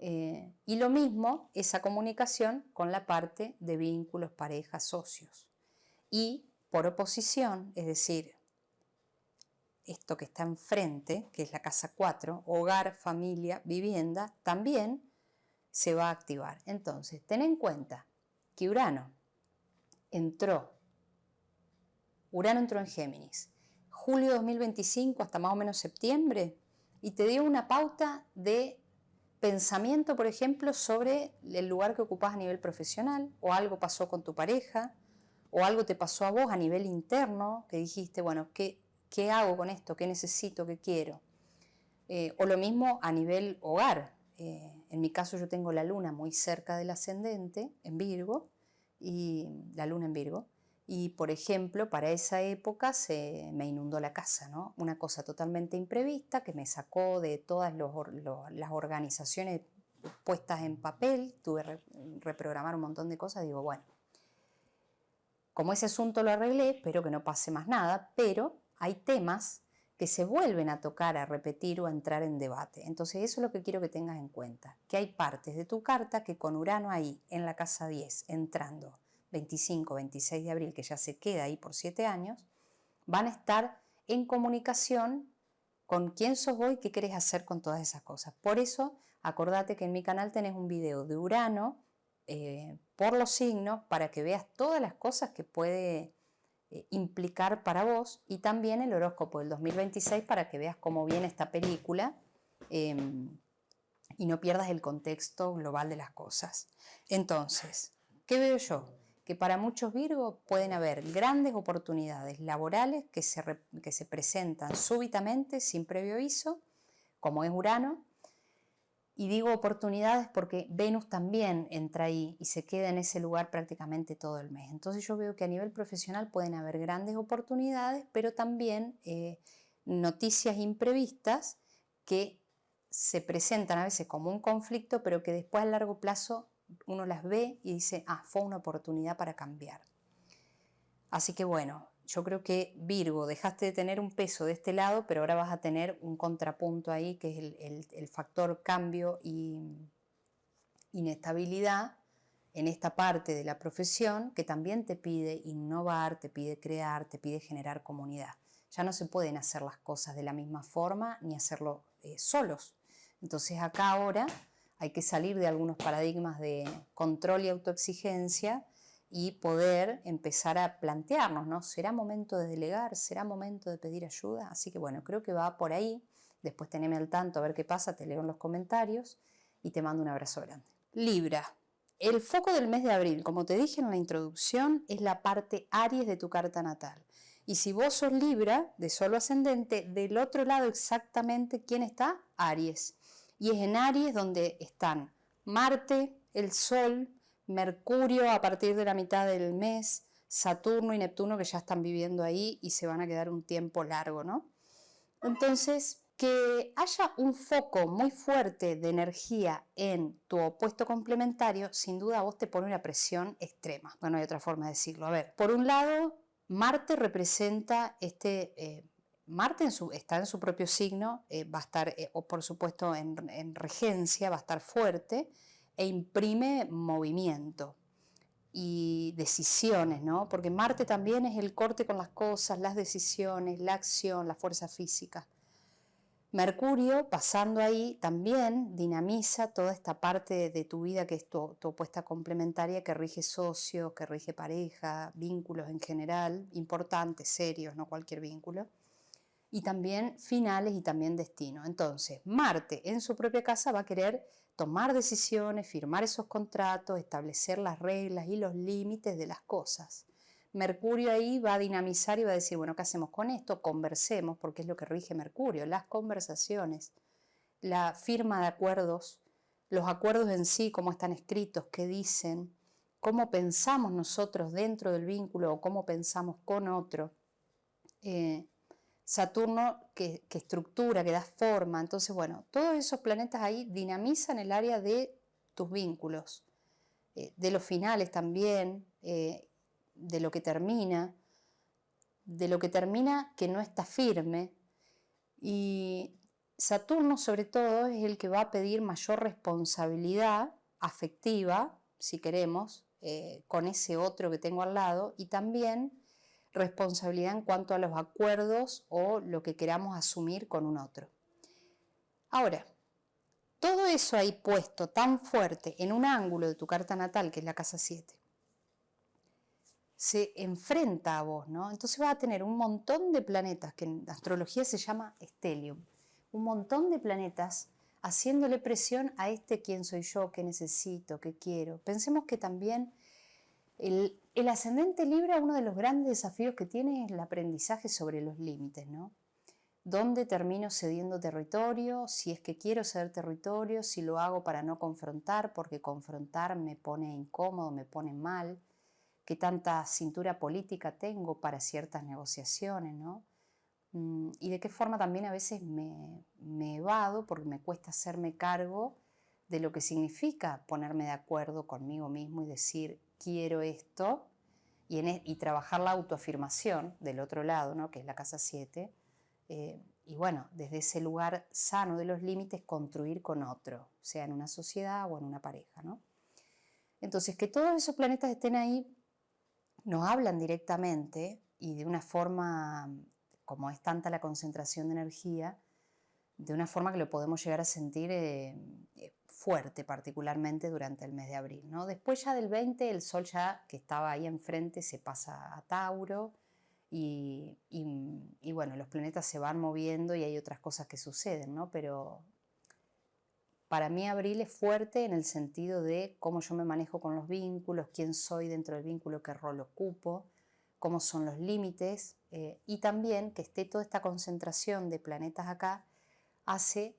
Y lo mismo, esa comunicación con la parte de vínculos, parejas, socios. Y por oposición, es decir, esto que está enfrente, que es la casa 4, hogar, familia, vivienda, también se va a activar. Entonces, ten en cuenta que Urano entró en Géminis, julio 2025 hasta más o menos septiembre, y te dio una pauta de pensamiento, por ejemplo, sobre el lugar que ocupas a nivel profesional, o algo pasó con tu pareja, o algo te pasó a vos a nivel interno, que dijiste, bueno, ¿qué hago con esto? ¿Qué necesito? ¿Qué quiero? O lo mismo a nivel hogar. En mi caso yo tengo la luna muy cerca del ascendente, en Virgo, y la luna en Virgo, y por ejemplo para esa época me inundó la casa, ¿no? Una cosa totalmente imprevista que me sacó de todas las organizaciones puestas en papel, tuve que reprogramar un montón de cosas, digo, bueno, como ese asunto lo arreglé, espero que no pase más nada, pero hay temas que se vuelven a tocar, a repetir o a entrar en debate. Entonces eso es lo que quiero que tengas en cuenta, que hay partes de tu carta que con Urano ahí, en la casa 10, entrando 25, 26 de abril, que ya se queda ahí por 7 años, van a estar en comunicación con quién sos vos y qué querés hacer con todas esas cosas. Por eso, acordate que en mi canal tenés un video de Urano por los signos para que veas todas las cosas que puede implicar para vos, y también el horóscopo del 2026 para que veas cómo viene esta película y no pierdas el contexto global de las cosas. Entonces, ¿qué veo yo? Que para muchos Virgos pueden haber grandes oportunidades laborales que se presentan súbitamente sin previo aviso, como es Urano. Y digo oportunidades porque Venus también entra ahí y se queda en ese lugar prácticamente todo el mes. Entonces yo veo que a nivel profesional pueden haber grandes oportunidades, pero también noticias imprevistas que se presentan a veces como un conflicto, pero que después a largo plazo uno las ve y dice, fue una oportunidad para cambiar. Así que bueno, yo creo que Virgo, dejaste de tener un peso de este lado, pero ahora vas a tener un contrapunto ahí, que es el factor cambio y inestabilidad en esta parte de la profesión, que también te pide innovar, te pide crear, te pide generar comunidad. Ya no se pueden hacer las cosas de la misma forma ni hacerlo solos. Entonces acá ahora hay que salir de algunos paradigmas de control y autoexigencia y poder empezar a plantearnos, ¿no? ¿Será momento de delegar? ¿Será momento de pedir ayuda? Así que bueno, creo que va por ahí. Después teneme al tanto a ver qué pasa, te leo en los comentarios y te mando un abrazo grande. Libra. El foco del mes de abril, como te dije en la introducción, es la parte Aries de tu carta natal. Y si vos sos Libra, de Sol ascendente, del otro lado exactamente, ¿quién está? Aries. Y es en Aries donde están Marte, el Sol, Mercurio a partir de la mitad del mes, Saturno y Neptuno que ya están viviendo ahí y se van a quedar un tiempo largo, ¿no? Entonces, que haya un foco muy fuerte de energía en tu opuesto complementario, sin duda a vos te pone una presión extrema. Bueno, hay otra forma de decirlo. A ver, por un lado, Marte representa Marte está en su propio signo, va a estar, o por supuesto en regencia, va a estar fuerte e imprime movimiento y decisiones, ¿no? Porque Marte también es el corte con las cosas, las decisiones, la acción, la fuerza física. Mercurio, pasando ahí, también dinamiza toda esta parte de tu vida que es tu opuesta complementaria, que rige socios, que rige pareja, vínculos en general, importantes, serios, no cualquier vínculo, y también finales y también destino. Entonces, Marte en su propia casa va a querer tomar decisiones, firmar esos contratos, establecer las reglas y los límites de las cosas. Mercurio ahí va a dinamizar y va a decir, bueno, ¿qué hacemos con esto? Conversemos, porque es lo que rige Mercurio, las conversaciones, la firma de acuerdos, los acuerdos en sí, cómo están escritos, qué dicen, cómo pensamos nosotros dentro del vínculo o cómo pensamos con otro. Saturno que estructura, que da forma. Entonces, bueno, todos esos planetas ahí dinamizan el área de tus vínculos, de los finales también, de lo que termina que no está firme. Y Saturno, sobre todo, es el que va a pedir mayor responsabilidad afectiva, si queremos, con ese otro que tengo al lado, y también responsabilidad en cuanto a los acuerdos o lo que queramos asumir con un otro. Ahora, todo eso ahí puesto tan fuerte en un ángulo de tu carta natal, que es la casa 7, se enfrenta a vos, ¿no? Entonces vas a tener un montón de planetas, que en astrología se llama stellium, un montón de planetas haciéndole presión a quién soy yo, qué necesito, qué quiero. Pensemos que también el ascendente Libra, uno de los grandes desafíos que tiene es el aprendizaje sobre los límites, ¿no? ¿Dónde termino cediendo territorio? Si es que quiero ceder territorio, si lo hago para no confrontar, porque confrontar me pone incómodo, me pone mal. ¿Qué tanta cintura política tengo para ciertas negociaciones, ¿no? Y de qué forma también a veces me evado porque me cuesta hacerme cargo de lo que significa ponerme de acuerdo conmigo mismo y decir quiero esto y trabajar la autoafirmación del otro lado, ¿no? Que es la casa 7, y bueno, desde ese lugar sano de los límites construir con otro, sea en una sociedad o en una pareja, ¿no? Entonces que todos esos planetas estén ahí nos hablan directamente y de una forma, como es tanta la concentración de energía, de una forma que lo podemos llegar a sentir fuerte, particularmente durante el mes de abril, ¿no? Después ya del 20, el Sol ya que estaba ahí enfrente se pasa a Tauro y bueno, los planetas se van moviendo y hay otras cosas que suceden, ¿no? Pero para mí abril es fuerte en el sentido de cómo yo me manejo con los vínculos, quién soy dentro del vínculo, qué rol ocupo, cómo son los límites, y también que esté toda esta concentración de planetas acá hace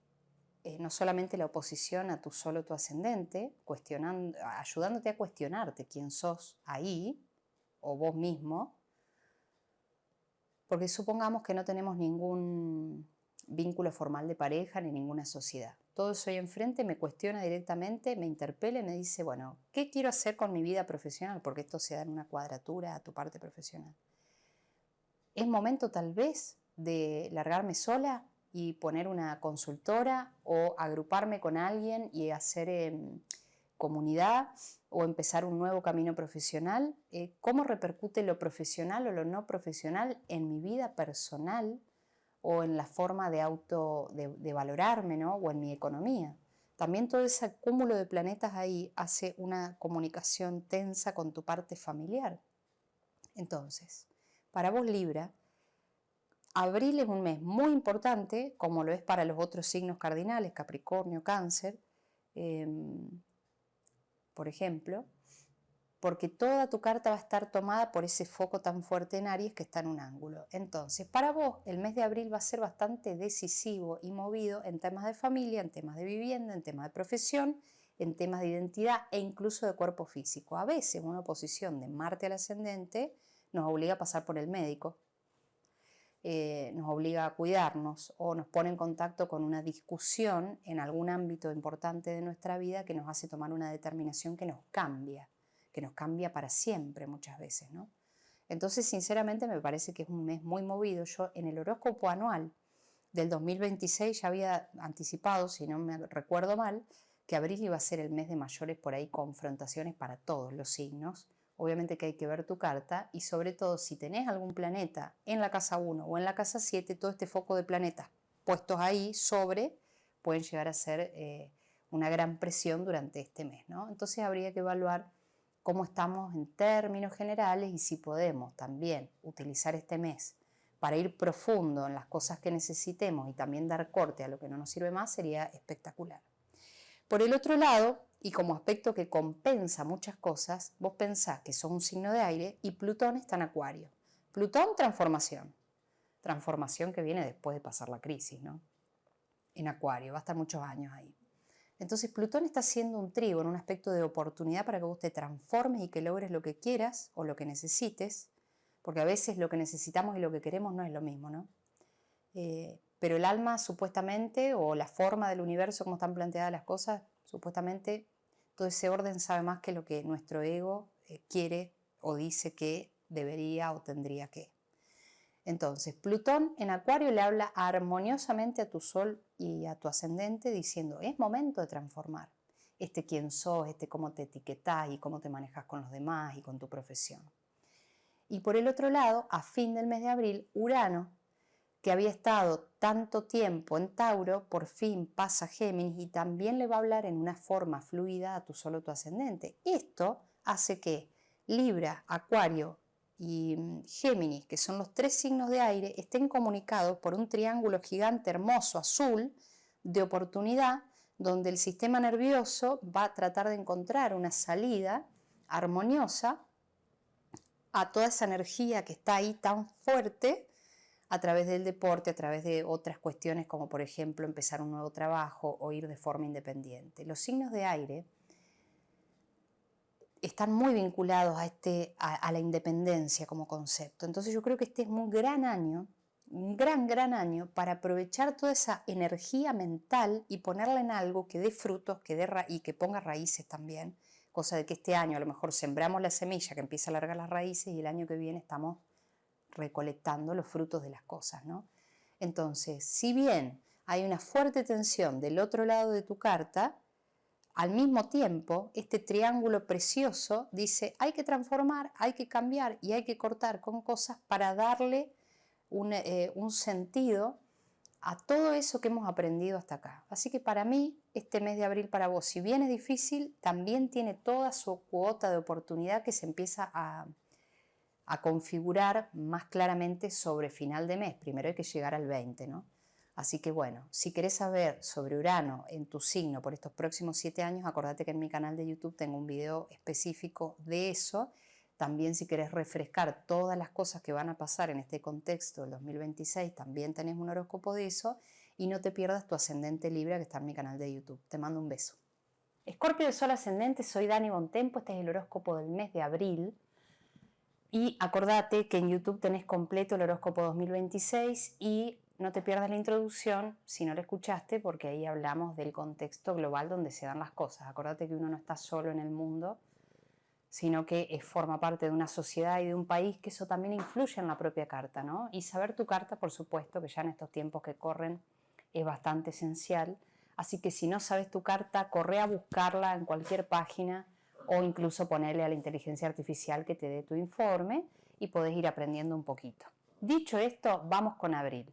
no solamente la oposición a tu sol o tu ascendente, ayudándote a cuestionarte quién sos ahí, o vos mismo, porque supongamos que no tenemos ningún vínculo formal de pareja ni ninguna sociedad. Todo eso ahí enfrente me cuestiona directamente, me interpela y me dice, bueno, ¿qué quiero hacer con mi vida profesional? Porque esto se da en una cuadratura a tu parte profesional. ¿Es momento tal vez de largarme sola y poner una consultora o agruparme con alguien y hacer comunidad o empezar un nuevo camino profesional? ¿Cómo repercute lo profesional o lo no profesional en mi vida personal o en la forma de valorarme, ¿no? O en mi economía? También todo ese cúmulo de planetas ahí hace una comunicación tensa con tu parte familiar. Entonces, para vos Libra, abril es un mes muy importante, como lo es para los otros signos cardinales, Capricornio, Cáncer, por ejemplo, porque toda tu carta va a estar tomada por ese foco tan fuerte en Aries que está en un ángulo. Entonces, para vos, el mes de abril va a ser bastante decisivo y movido en temas de familia, en temas de vivienda, en temas de profesión, en temas de identidad e incluso de cuerpo físico. A veces una oposición de Marte al ascendente nos obliga a pasar por el médico, nos obliga a cuidarnos o nos pone en contacto con una discusión en algún ámbito importante de nuestra vida que nos hace tomar una determinación que nos cambia para siempre muchas veces, ¿no? Entonces, sinceramente, me parece que es un mes muy movido. Yo en el horóscopo anual del 2026 ya había anticipado, si no me recuerdo mal, que abril iba a ser el mes de mayores por ahí confrontaciones para todos los signos. Obviamente que hay que ver tu carta y sobre todo si tenés algún planeta en la casa 1 o en la casa 7, todo este foco de planetas puestos ahí pueden llegar a ser una gran presión durante este mes, ¿no? Entonces habría que evaluar cómo estamos en términos generales y si podemos también utilizar este mes para ir profundo en las cosas que necesitemos y también dar corte a lo que no nos sirve más, sería espectacular. Por el otro lado, y como aspecto que compensa muchas cosas, vos pensás que sos un signo de aire y Plutón está en Acuario. Plutón, transformación. Transformación que viene después de pasar la crisis, ¿no? En Acuario, va a estar muchos años ahí. Entonces Plutón está haciendo un trigo en un aspecto de oportunidad para que vos te transformes y que logres lo que quieras o lo que necesites, porque a veces lo que necesitamos y lo que queremos no es lo mismo, ¿no? Pero el alma supuestamente, o la forma del universo, como están planteadas las cosas, supuestamente todo ese orden sabe más que lo que nuestro ego quiere o dice que debería o tendría que. Entonces, Plutón en Acuario le habla armoniosamente a tu Sol y a tu ascendente diciendo, es momento de transformar quién sos, cómo te etiquetás y cómo te manejas con los demás y con tu profesión. Y por el otro lado, a fin del mes de abril, Urano, que había estado tanto tiempo en Tauro, por fin pasa a Géminis y también le va a hablar en una forma fluida a tu Sol o tu ascendente. Esto hace que Libra, Acuario y Géminis, que son los 3 signos de aire, estén comunicados por un triángulo gigante hermoso azul de oportunidad, donde el sistema nervioso va a tratar de encontrar una salida armoniosa a toda esa energía que está ahí tan fuerte a través del deporte, a través de otras cuestiones como por ejemplo empezar un nuevo trabajo o ir de forma independiente. Los signos de aire están muy vinculados a la independencia como concepto. Entonces yo creo que este es un gran año, un gran año para aprovechar toda esa energía mental y ponerla en algo que dé frutos y que ponga raíces también. Cosa de que este año a lo mejor sembramos la semilla que empieza a largar las raíces y el año que viene estamos recolectando los frutos de las cosas, ¿no? Entonces, si bien hay una fuerte tensión del otro lado de tu carta, al mismo tiempo, este triángulo precioso dice hay que transformar, hay que cambiar y hay que cortar con cosas para darle un sentido a todo eso que hemos aprendido hasta acá. Así que para mí, este mes de abril para vos, si bien es difícil, también tiene toda su cuota de oportunidad que se empieza a configurar más claramente sobre final de mes. Primero hay que llegar al 20, ¿no? Así que bueno, si querés saber sobre Urano en tu signo por estos próximos 7 años, acordate que en mi canal de YouTube tengo un video específico de eso. También si querés refrescar todas las cosas que van a pasar en este contexto del 2026, también tenés un horóscopo de eso. Y no te pierdas tu ascendente Libra que está en mi canal de YouTube. Te mando un beso. Escorpio de Sol ascendente, soy Dani Bontempo. Este es el horóscopo del mes de abril. Y acordate que en YouTube tenés completo el horóscopo 2026 y no te pierdas la introducción si no la escuchaste, porque ahí hablamos del contexto global donde se dan las cosas. Acordate que uno no está solo en el mundo, sino que forma parte de una sociedad y de un país, que eso también influye en la propia carta, ¿no? Y saber tu carta, por supuesto, que ya en estos tiempos que corren es bastante esencial. Así que si no sabes tu carta, corre a buscarla en cualquier página o incluso ponerle a la inteligencia artificial que te dé tu informe y podés ir aprendiendo un poquito. Dicho esto, vamos con abril.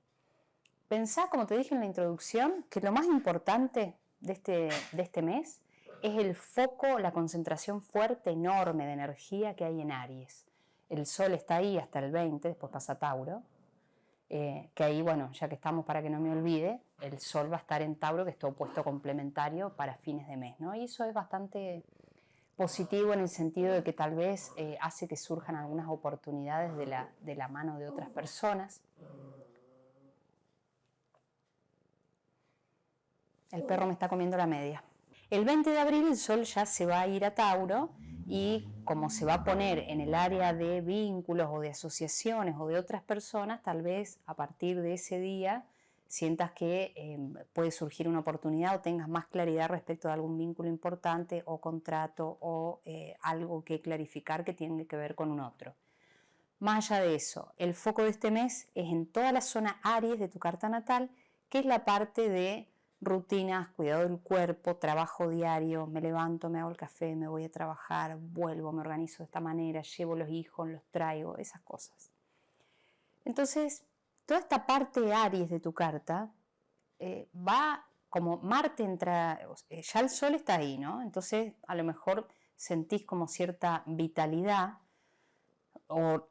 Pensá, como te dije en la introducción, que lo más importante de este mes es el foco, la concentración fuerte, enorme de energía que hay en Aries. El Sol está ahí hasta el 20, después pasa a Tauro, que ahí, bueno, ya que estamos, para que no me olvide, el Sol va a estar en Tauro, que es tu opuesto complementario para fines de mes, ¿no? Y eso es bastante positivo en el sentido de que tal vez hace que surjan algunas oportunidades de la mano de otras personas. El perro me está comiendo la media. El 20 de abril el Sol ya se va a ir a Tauro y como se va a poner en el área de vínculos o de asociaciones o de otras personas, tal vez a partir de ese día sientas que puede surgir una oportunidad o tengas más claridad respecto de algún vínculo importante o contrato o algo que clarificar que tiene que ver con un otro. Más allá de eso, el foco de este mes es en toda la zona Aries de tu carta natal, que es la parte de rutinas, cuidado del cuerpo, trabajo diario, me levanto, me hago el café, me voy a trabajar, vuelvo, me organizo de esta manera, llevo los hijos, los traigo, esas cosas. Entonces, toda esta parte Aries de tu carta va como Marte entra, ya el Sol está ahí, ¿no? Entonces, a lo mejor sentís como cierta vitalidad o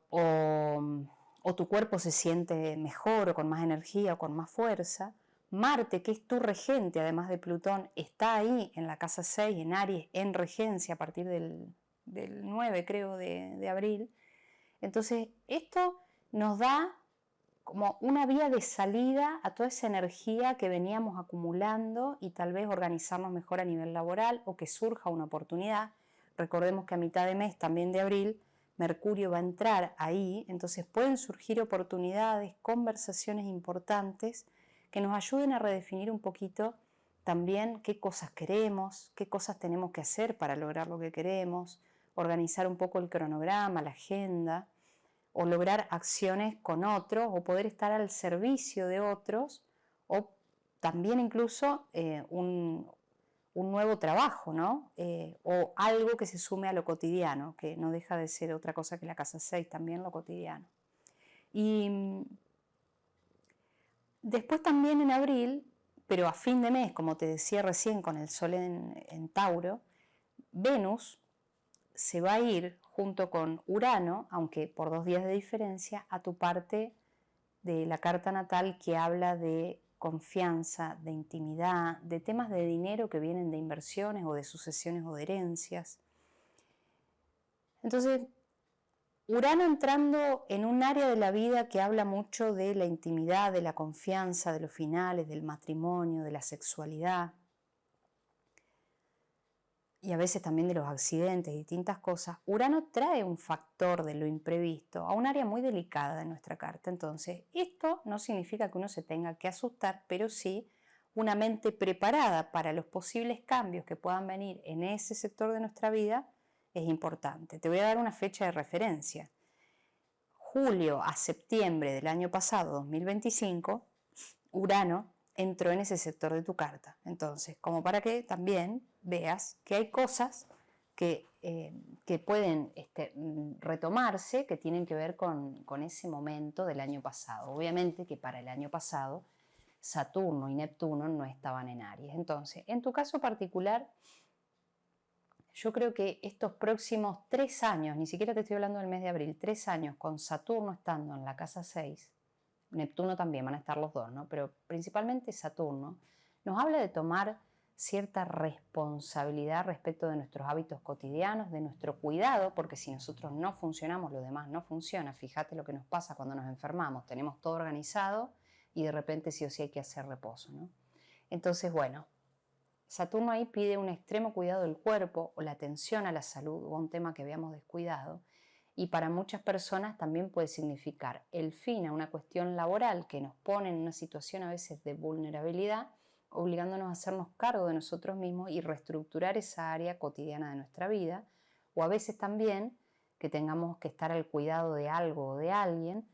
tu cuerpo se siente mejor o con más energía o con más fuerza. Marte, que es tu regente, además de Plutón, está ahí en la casa 6, en Aries, en regencia a partir del 9, creo, de abril. Entonces, esto nos da como una vía de salida a toda esa energía que veníamos acumulando y tal vez organizarnos mejor a nivel laboral o que surja una oportunidad. Recordemos que a mitad de mes, también de abril, Mercurio va a entrar ahí, entonces pueden surgir oportunidades, conversaciones importantes que nos ayuden a redefinir un poquito también qué cosas queremos, qué cosas tenemos que hacer para lograr lo que queremos, organizar un poco el cronograma, la agenda, o lograr acciones con otros, o poder estar al servicio de otros, o también incluso un nuevo trabajo, ¿no? O algo que se sume a lo cotidiano, que no deja de ser otra cosa que la casa 6, también lo cotidiano. Y después también en abril, pero a fin de mes, como te decía recién, con el Sol en Tauro, Venus se va a ir junto con Urano, aunque por 2 días de diferencia, a tu parte de la carta natal que habla de confianza, de intimidad, de temas de dinero que vienen de inversiones o de sucesiones o de herencias. Entonces, Urano entrando en un área de la vida que habla mucho de la intimidad, de la confianza, de los finales, del matrimonio, de la sexualidad, y a veces también de los accidentes, distintas cosas. Urano trae un factor de lo imprevisto a un área muy delicada de nuestra carta. Entonces, esto no significa que uno se tenga que asustar, pero sí una mente preparada para los posibles cambios que puedan venir en ese sector de nuestra vida es importante. Te voy a dar una fecha de referencia. Julio a septiembre del año pasado, 2025, Urano entró en ese sector de tu carta. Entonces, como para que también veas que hay cosas que pueden retomarse, que tienen que ver con ese momento del año pasado. Obviamente que para el año pasado Saturno y Neptuno no estaban en Aries. Entonces, en tu caso particular, yo creo que estos próximos 3 años, ni siquiera te estoy hablando del mes de abril, 3 años con Saturno estando en la casa 6, Neptuno también, van a estar los dos, ¿no? Pero principalmente Saturno, nos habla de tomar cierta responsabilidad respecto de nuestros hábitos cotidianos, de nuestro cuidado, porque si nosotros no funcionamos, lo demás no funciona. Fíjate lo que nos pasa cuando nos enfermamos, tenemos todo organizado y de repente sí o sí hay que hacer reposo, ¿no? Entonces, bueno, Saturno ahí pide un extremo cuidado del cuerpo o la atención a la salud o un tema que habíamos descuidado, y para muchas personas también puede significar el fin a una cuestión laboral que nos pone en una situación a veces de vulnerabilidad, obligándonos a hacernos cargo de nosotros mismos y reestructurar esa área cotidiana de nuestra vida, o a veces también que tengamos que estar al cuidado de algo o de alguien,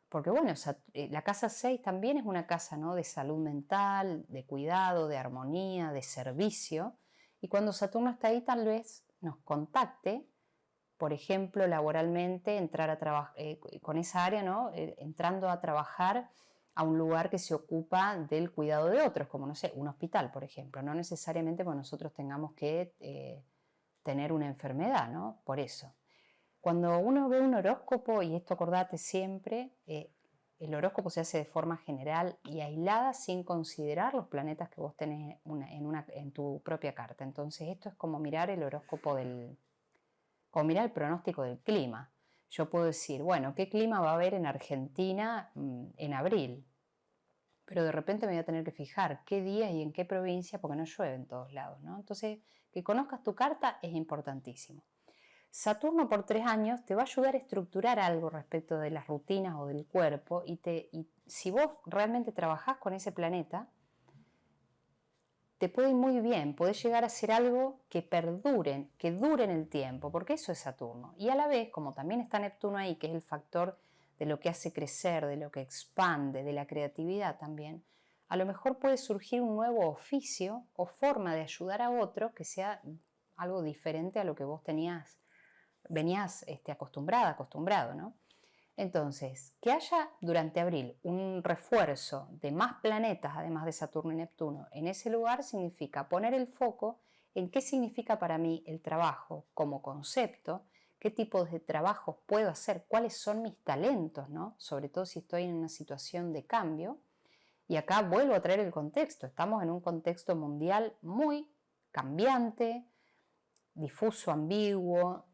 porque bueno, la casa 6 también es una casa, ¿no?, de salud mental, de cuidado, de armonía, de servicio, y cuando Saturno está ahí tal vez nos contacte, por ejemplo, laboralmente, entrar a trabajar con esa área, ¿no? Entrando a trabajar a un lugar que se ocupa del cuidado de otros, como, no sé, un hospital, por ejemplo. No necesariamente porque nosotros tengamos que tener una enfermedad, ¿no? Por eso. Cuando uno ve un horóscopo, y esto acordate siempre, el horóscopo se hace de forma general y aislada sin considerar los planetas que vos tenés en tu propia carta. Entonces esto es como mirar el horóscopo como mirar el pronóstico del clima. Yo puedo decir, bueno, ¿qué clima va a haber en Argentina en abril? Pero de repente me voy a tener que fijar qué días y en qué provincia, porque no llueve en todos lados, ¿no? Entonces, que conozcas tu carta es importantísimo. Saturno por 3 años te va a ayudar a estructurar algo respecto de las rutinas o del cuerpo y si vos realmente trabajás con ese planeta, te puede ir muy bien, podés llegar a hacer algo que perduren, que dure en el tiempo, porque eso es Saturno. Y a la vez, como también está Neptuno ahí, que es el factor de lo que hace crecer, de lo que expande, de la creatividad también, a lo mejor puede surgir un nuevo oficio o forma de ayudar a otro que sea algo diferente a lo que vos venías acostumbrado, ¿no? Entonces, que haya durante abril un refuerzo de más planetas, además de Saturno y Neptuno, en ese lugar significa poner el foco en qué significa para mí el trabajo como concepto, qué tipo de trabajos puedo hacer, cuáles son mis talentos, ¿no? Sobre todo si estoy en una situación de cambio. Y acá vuelvo a traer el contexto. Estamos en un contexto mundial muy cambiante, difuso, ambiguo,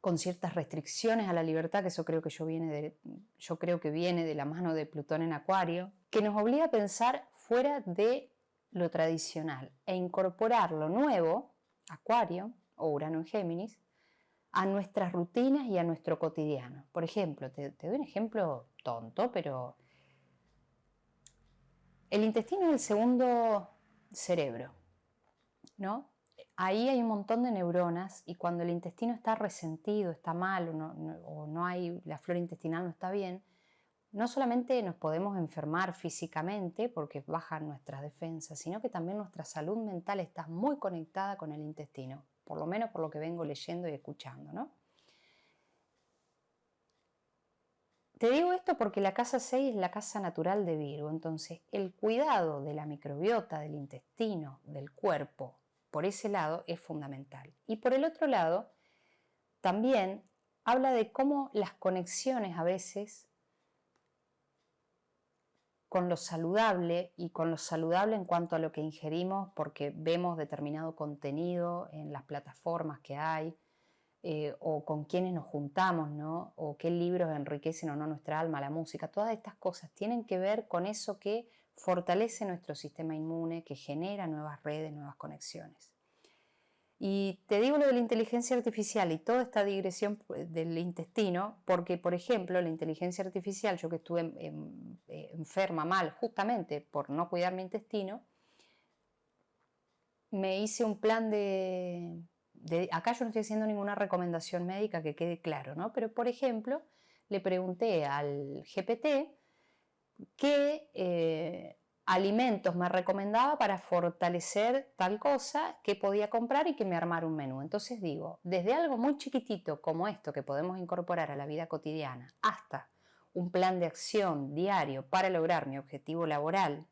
con ciertas restricciones a la libertad, que eso creo que yo creo que viene de la mano de Plutón en Acuario, que nos obliga a pensar fuera de lo tradicional e incorporar lo nuevo, Acuario o Urano en Géminis, a nuestras rutinas y a nuestro cotidiano. Por ejemplo, te doy un ejemplo tonto, pero el intestino es el segundo cerebro, ¿no? Ahí hay un montón de neuronas y cuando el intestino está resentido, está mal o no hay, la flora intestinal no está bien, no solamente nos podemos enfermar físicamente porque bajan nuestras defensas, sino que también nuestra salud mental está muy conectada con el intestino, por lo menos por lo que vengo leyendo y escuchando, ¿no? Te digo esto porque la casa 6 es la casa natural de Virgo, entonces el cuidado de la microbiota, del intestino, del cuerpo, por ese lado es fundamental. Y por el otro lado, también habla de cómo las conexiones a veces con lo saludable y con lo saludable en cuanto a lo que ingerimos porque vemos determinado contenido en las plataformas que hay, o con quienes nos juntamos, ¿no? O qué libros enriquecen o no nuestra alma, la música, todas estas cosas tienen que ver con eso que fortalece nuestro sistema inmune, que genera nuevas redes, nuevas conexiones. Y te digo lo de la inteligencia artificial y toda esta digresión del intestino, porque, por ejemplo, la inteligencia artificial, yo que estuve enferma mal justamente por no cuidar mi intestino, me hice un plan acá yo no estoy haciendo ninguna recomendación médica, que quede claro, ¿no? Pero, por ejemplo, le pregunté al GPT qué alimentos me recomendaba para fortalecer tal cosa, que podía comprar y que me armara un menú. Entonces digo, desde algo muy chiquitito como esto que podemos incorporar a la vida cotidiana, hasta un plan de acción diario para lograr mi objetivo laboral,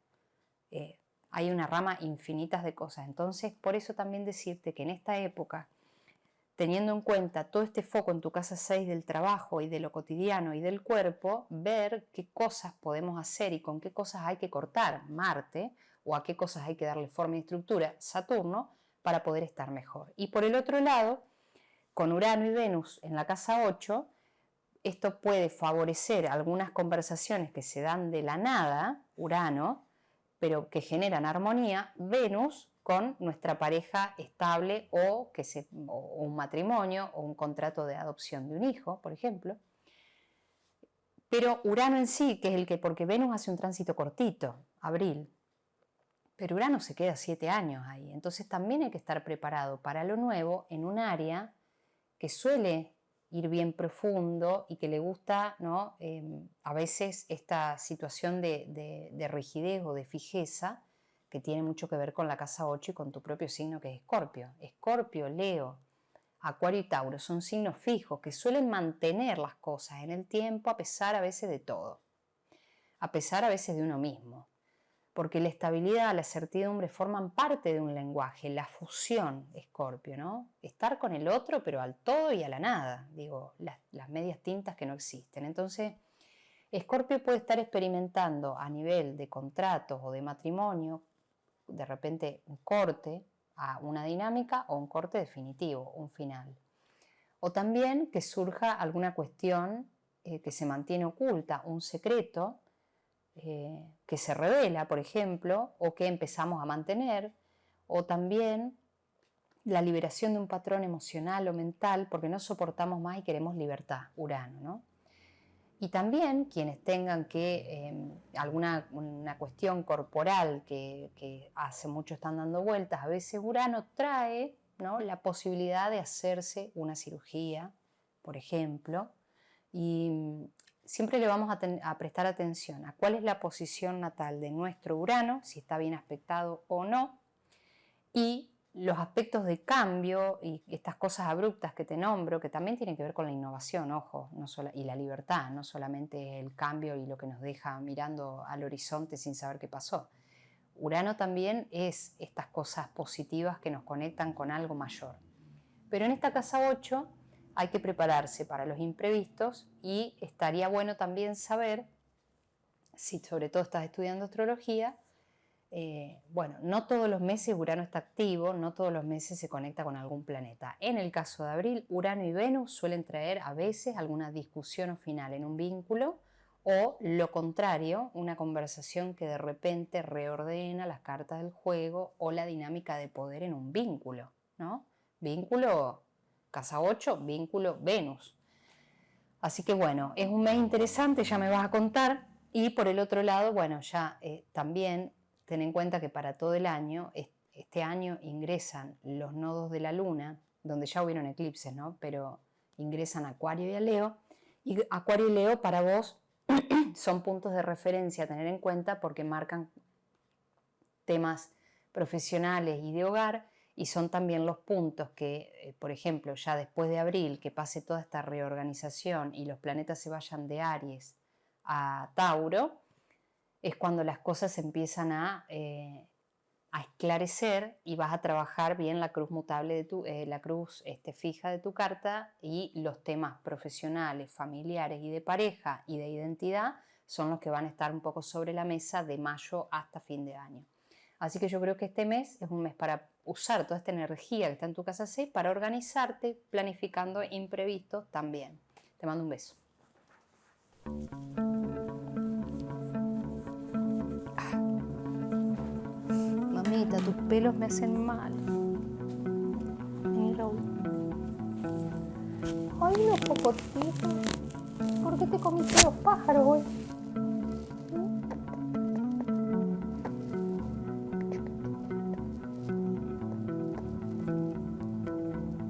hay una rama infinitas de cosas. Entonces, por eso también decirte que en esta época, teniendo en cuenta todo este foco en tu casa 6 del trabajo y de lo cotidiano y del cuerpo, ver qué cosas podemos hacer y con qué cosas hay que cortar Marte o a qué cosas hay que darle forma y estructura Saturno para poder estar mejor. Y por el otro lado, con Urano y Venus en la casa 8, esto puede favorecer algunas conversaciones que se dan de la nada, Urano, pero que generan armonía, Venus con nuestra pareja estable o un matrimonio o un contrato de adopción de un hijo, por ejemplo. Pero Urano en sí, que es porque Venus hace un tránsito cortito, abril, pero Urano se queda 7 años ahí, entonces también hay que estar preparado para lo nuevo en un área que suele ir bien profundo y que le gusta, ¿no? A veces esta situación de rigidez o de fijeza que tiene mucho que ver con la casa 8 y con tu propio signo, que es Escorpio. Escorpio, Leo, Acuario y Tauro son signos fijos que suelen mantener las cosas en el tiempo a pesar a veces de todo, a pesar a veces de uno mismo. porque la estabilidad, la certidumbre forman parte de un lenguaje, la fusión, Escorpio, ¿no? Estar con el otro, pero al todo y a la nada, digo, las medias tintas que no existen. Entonces, Escorpio puede estar experimentando a nivel de contratos o de matrimonio, de repente un corte a una dinámica o un corte definitivo, un final. O también que surja alguna cuestión que se mantiene oculta, un secreto, que se revela, por ejemplo, o que empezamos a mantener, o también la liberación de un patrón emocional o mental porque no soportamos más y queremos libertad, Urano, ¿no? Y también quienes tengan que una cuestión corporal que hace mucho están dando vueltas, a veces Urano trae, ¿no?, la posibilidad de hacerse una cirugía, por ejemplo, y siempre le vamos a prestar atención a cuál es la posición natal de nuestro Urano, si está bien aspectado o no, y los aspectos de cambio y estas cosas abruptas que te nombro, que también tienen que ver con la innovación, ojo, y la libertad, no solamente el cambio y lo que nos deja mirando al horizonte sin saber qué pasó. Urano también es estas cosas positivas que nos conectan con algo mayor. Pero en esta casa 8 hay que prepararse para los imprevistos y estaría bueno también saber, si sobre todo estás estudiando astrología, bueno, no todos los meses Urano está activo, no todos los meses se conecta con algún planeta. En el caso de abril, Urano y Venus suelen traer a veces alguna discusión o final en un vínculo, o lo contrario, una conversación que de repente reordena las cartas del juego o la dinámica de poder en un vínculo, ¿no? Vínculo, casa 8, vínculo Venus. Así que bueno, es un mes interesante, ya me vas a contar. Y por el otro lado, bueno, ya también ten en cuenta que para todo el año, este año ingresan los nodos de la Luna, donde ya hubieron eclipses, ¿no? Pero ingresan a Acuario y a Leo. Y Acuario y Leo para vos son puntos de referencia a tener en cuenta porque marcan temas profesionales y de hogar, y son también los puntos que, por ejemplo, ya después de abril, que pase toda esta reorganización y los planetas se vayan de Aries a Tauro, es cuando las cosas empiezan a esclarecer y vas a trabajar bien la cruz mutable de la cruz fija de tu carta, y los temas profesionales, familiares y de pareja y de identidad son los que van a estar un poco sobre la mesa de mayo hasta fin de año. Así que yo creo que este mes es un mes para usar toda esta energía que está en tu casa 6 para organizarte, planificando imprevistos también. Te mando un beso. Mamita, tus pelos me hacen mal. Vení, Raúl. Ay, los popotitos. ¿Por qué te comiste los pájaros hoy?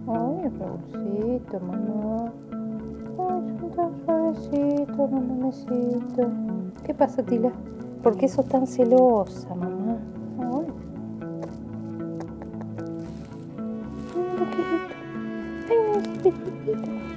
Ay, Raúlcito, mamá. Ay, son tan suavecitos, mamacito. ¿Qué pasa, Tila? ¿Por qué sos tan celosa, mamá? Ay. Ay, un poquitito. Ay, un poquitito.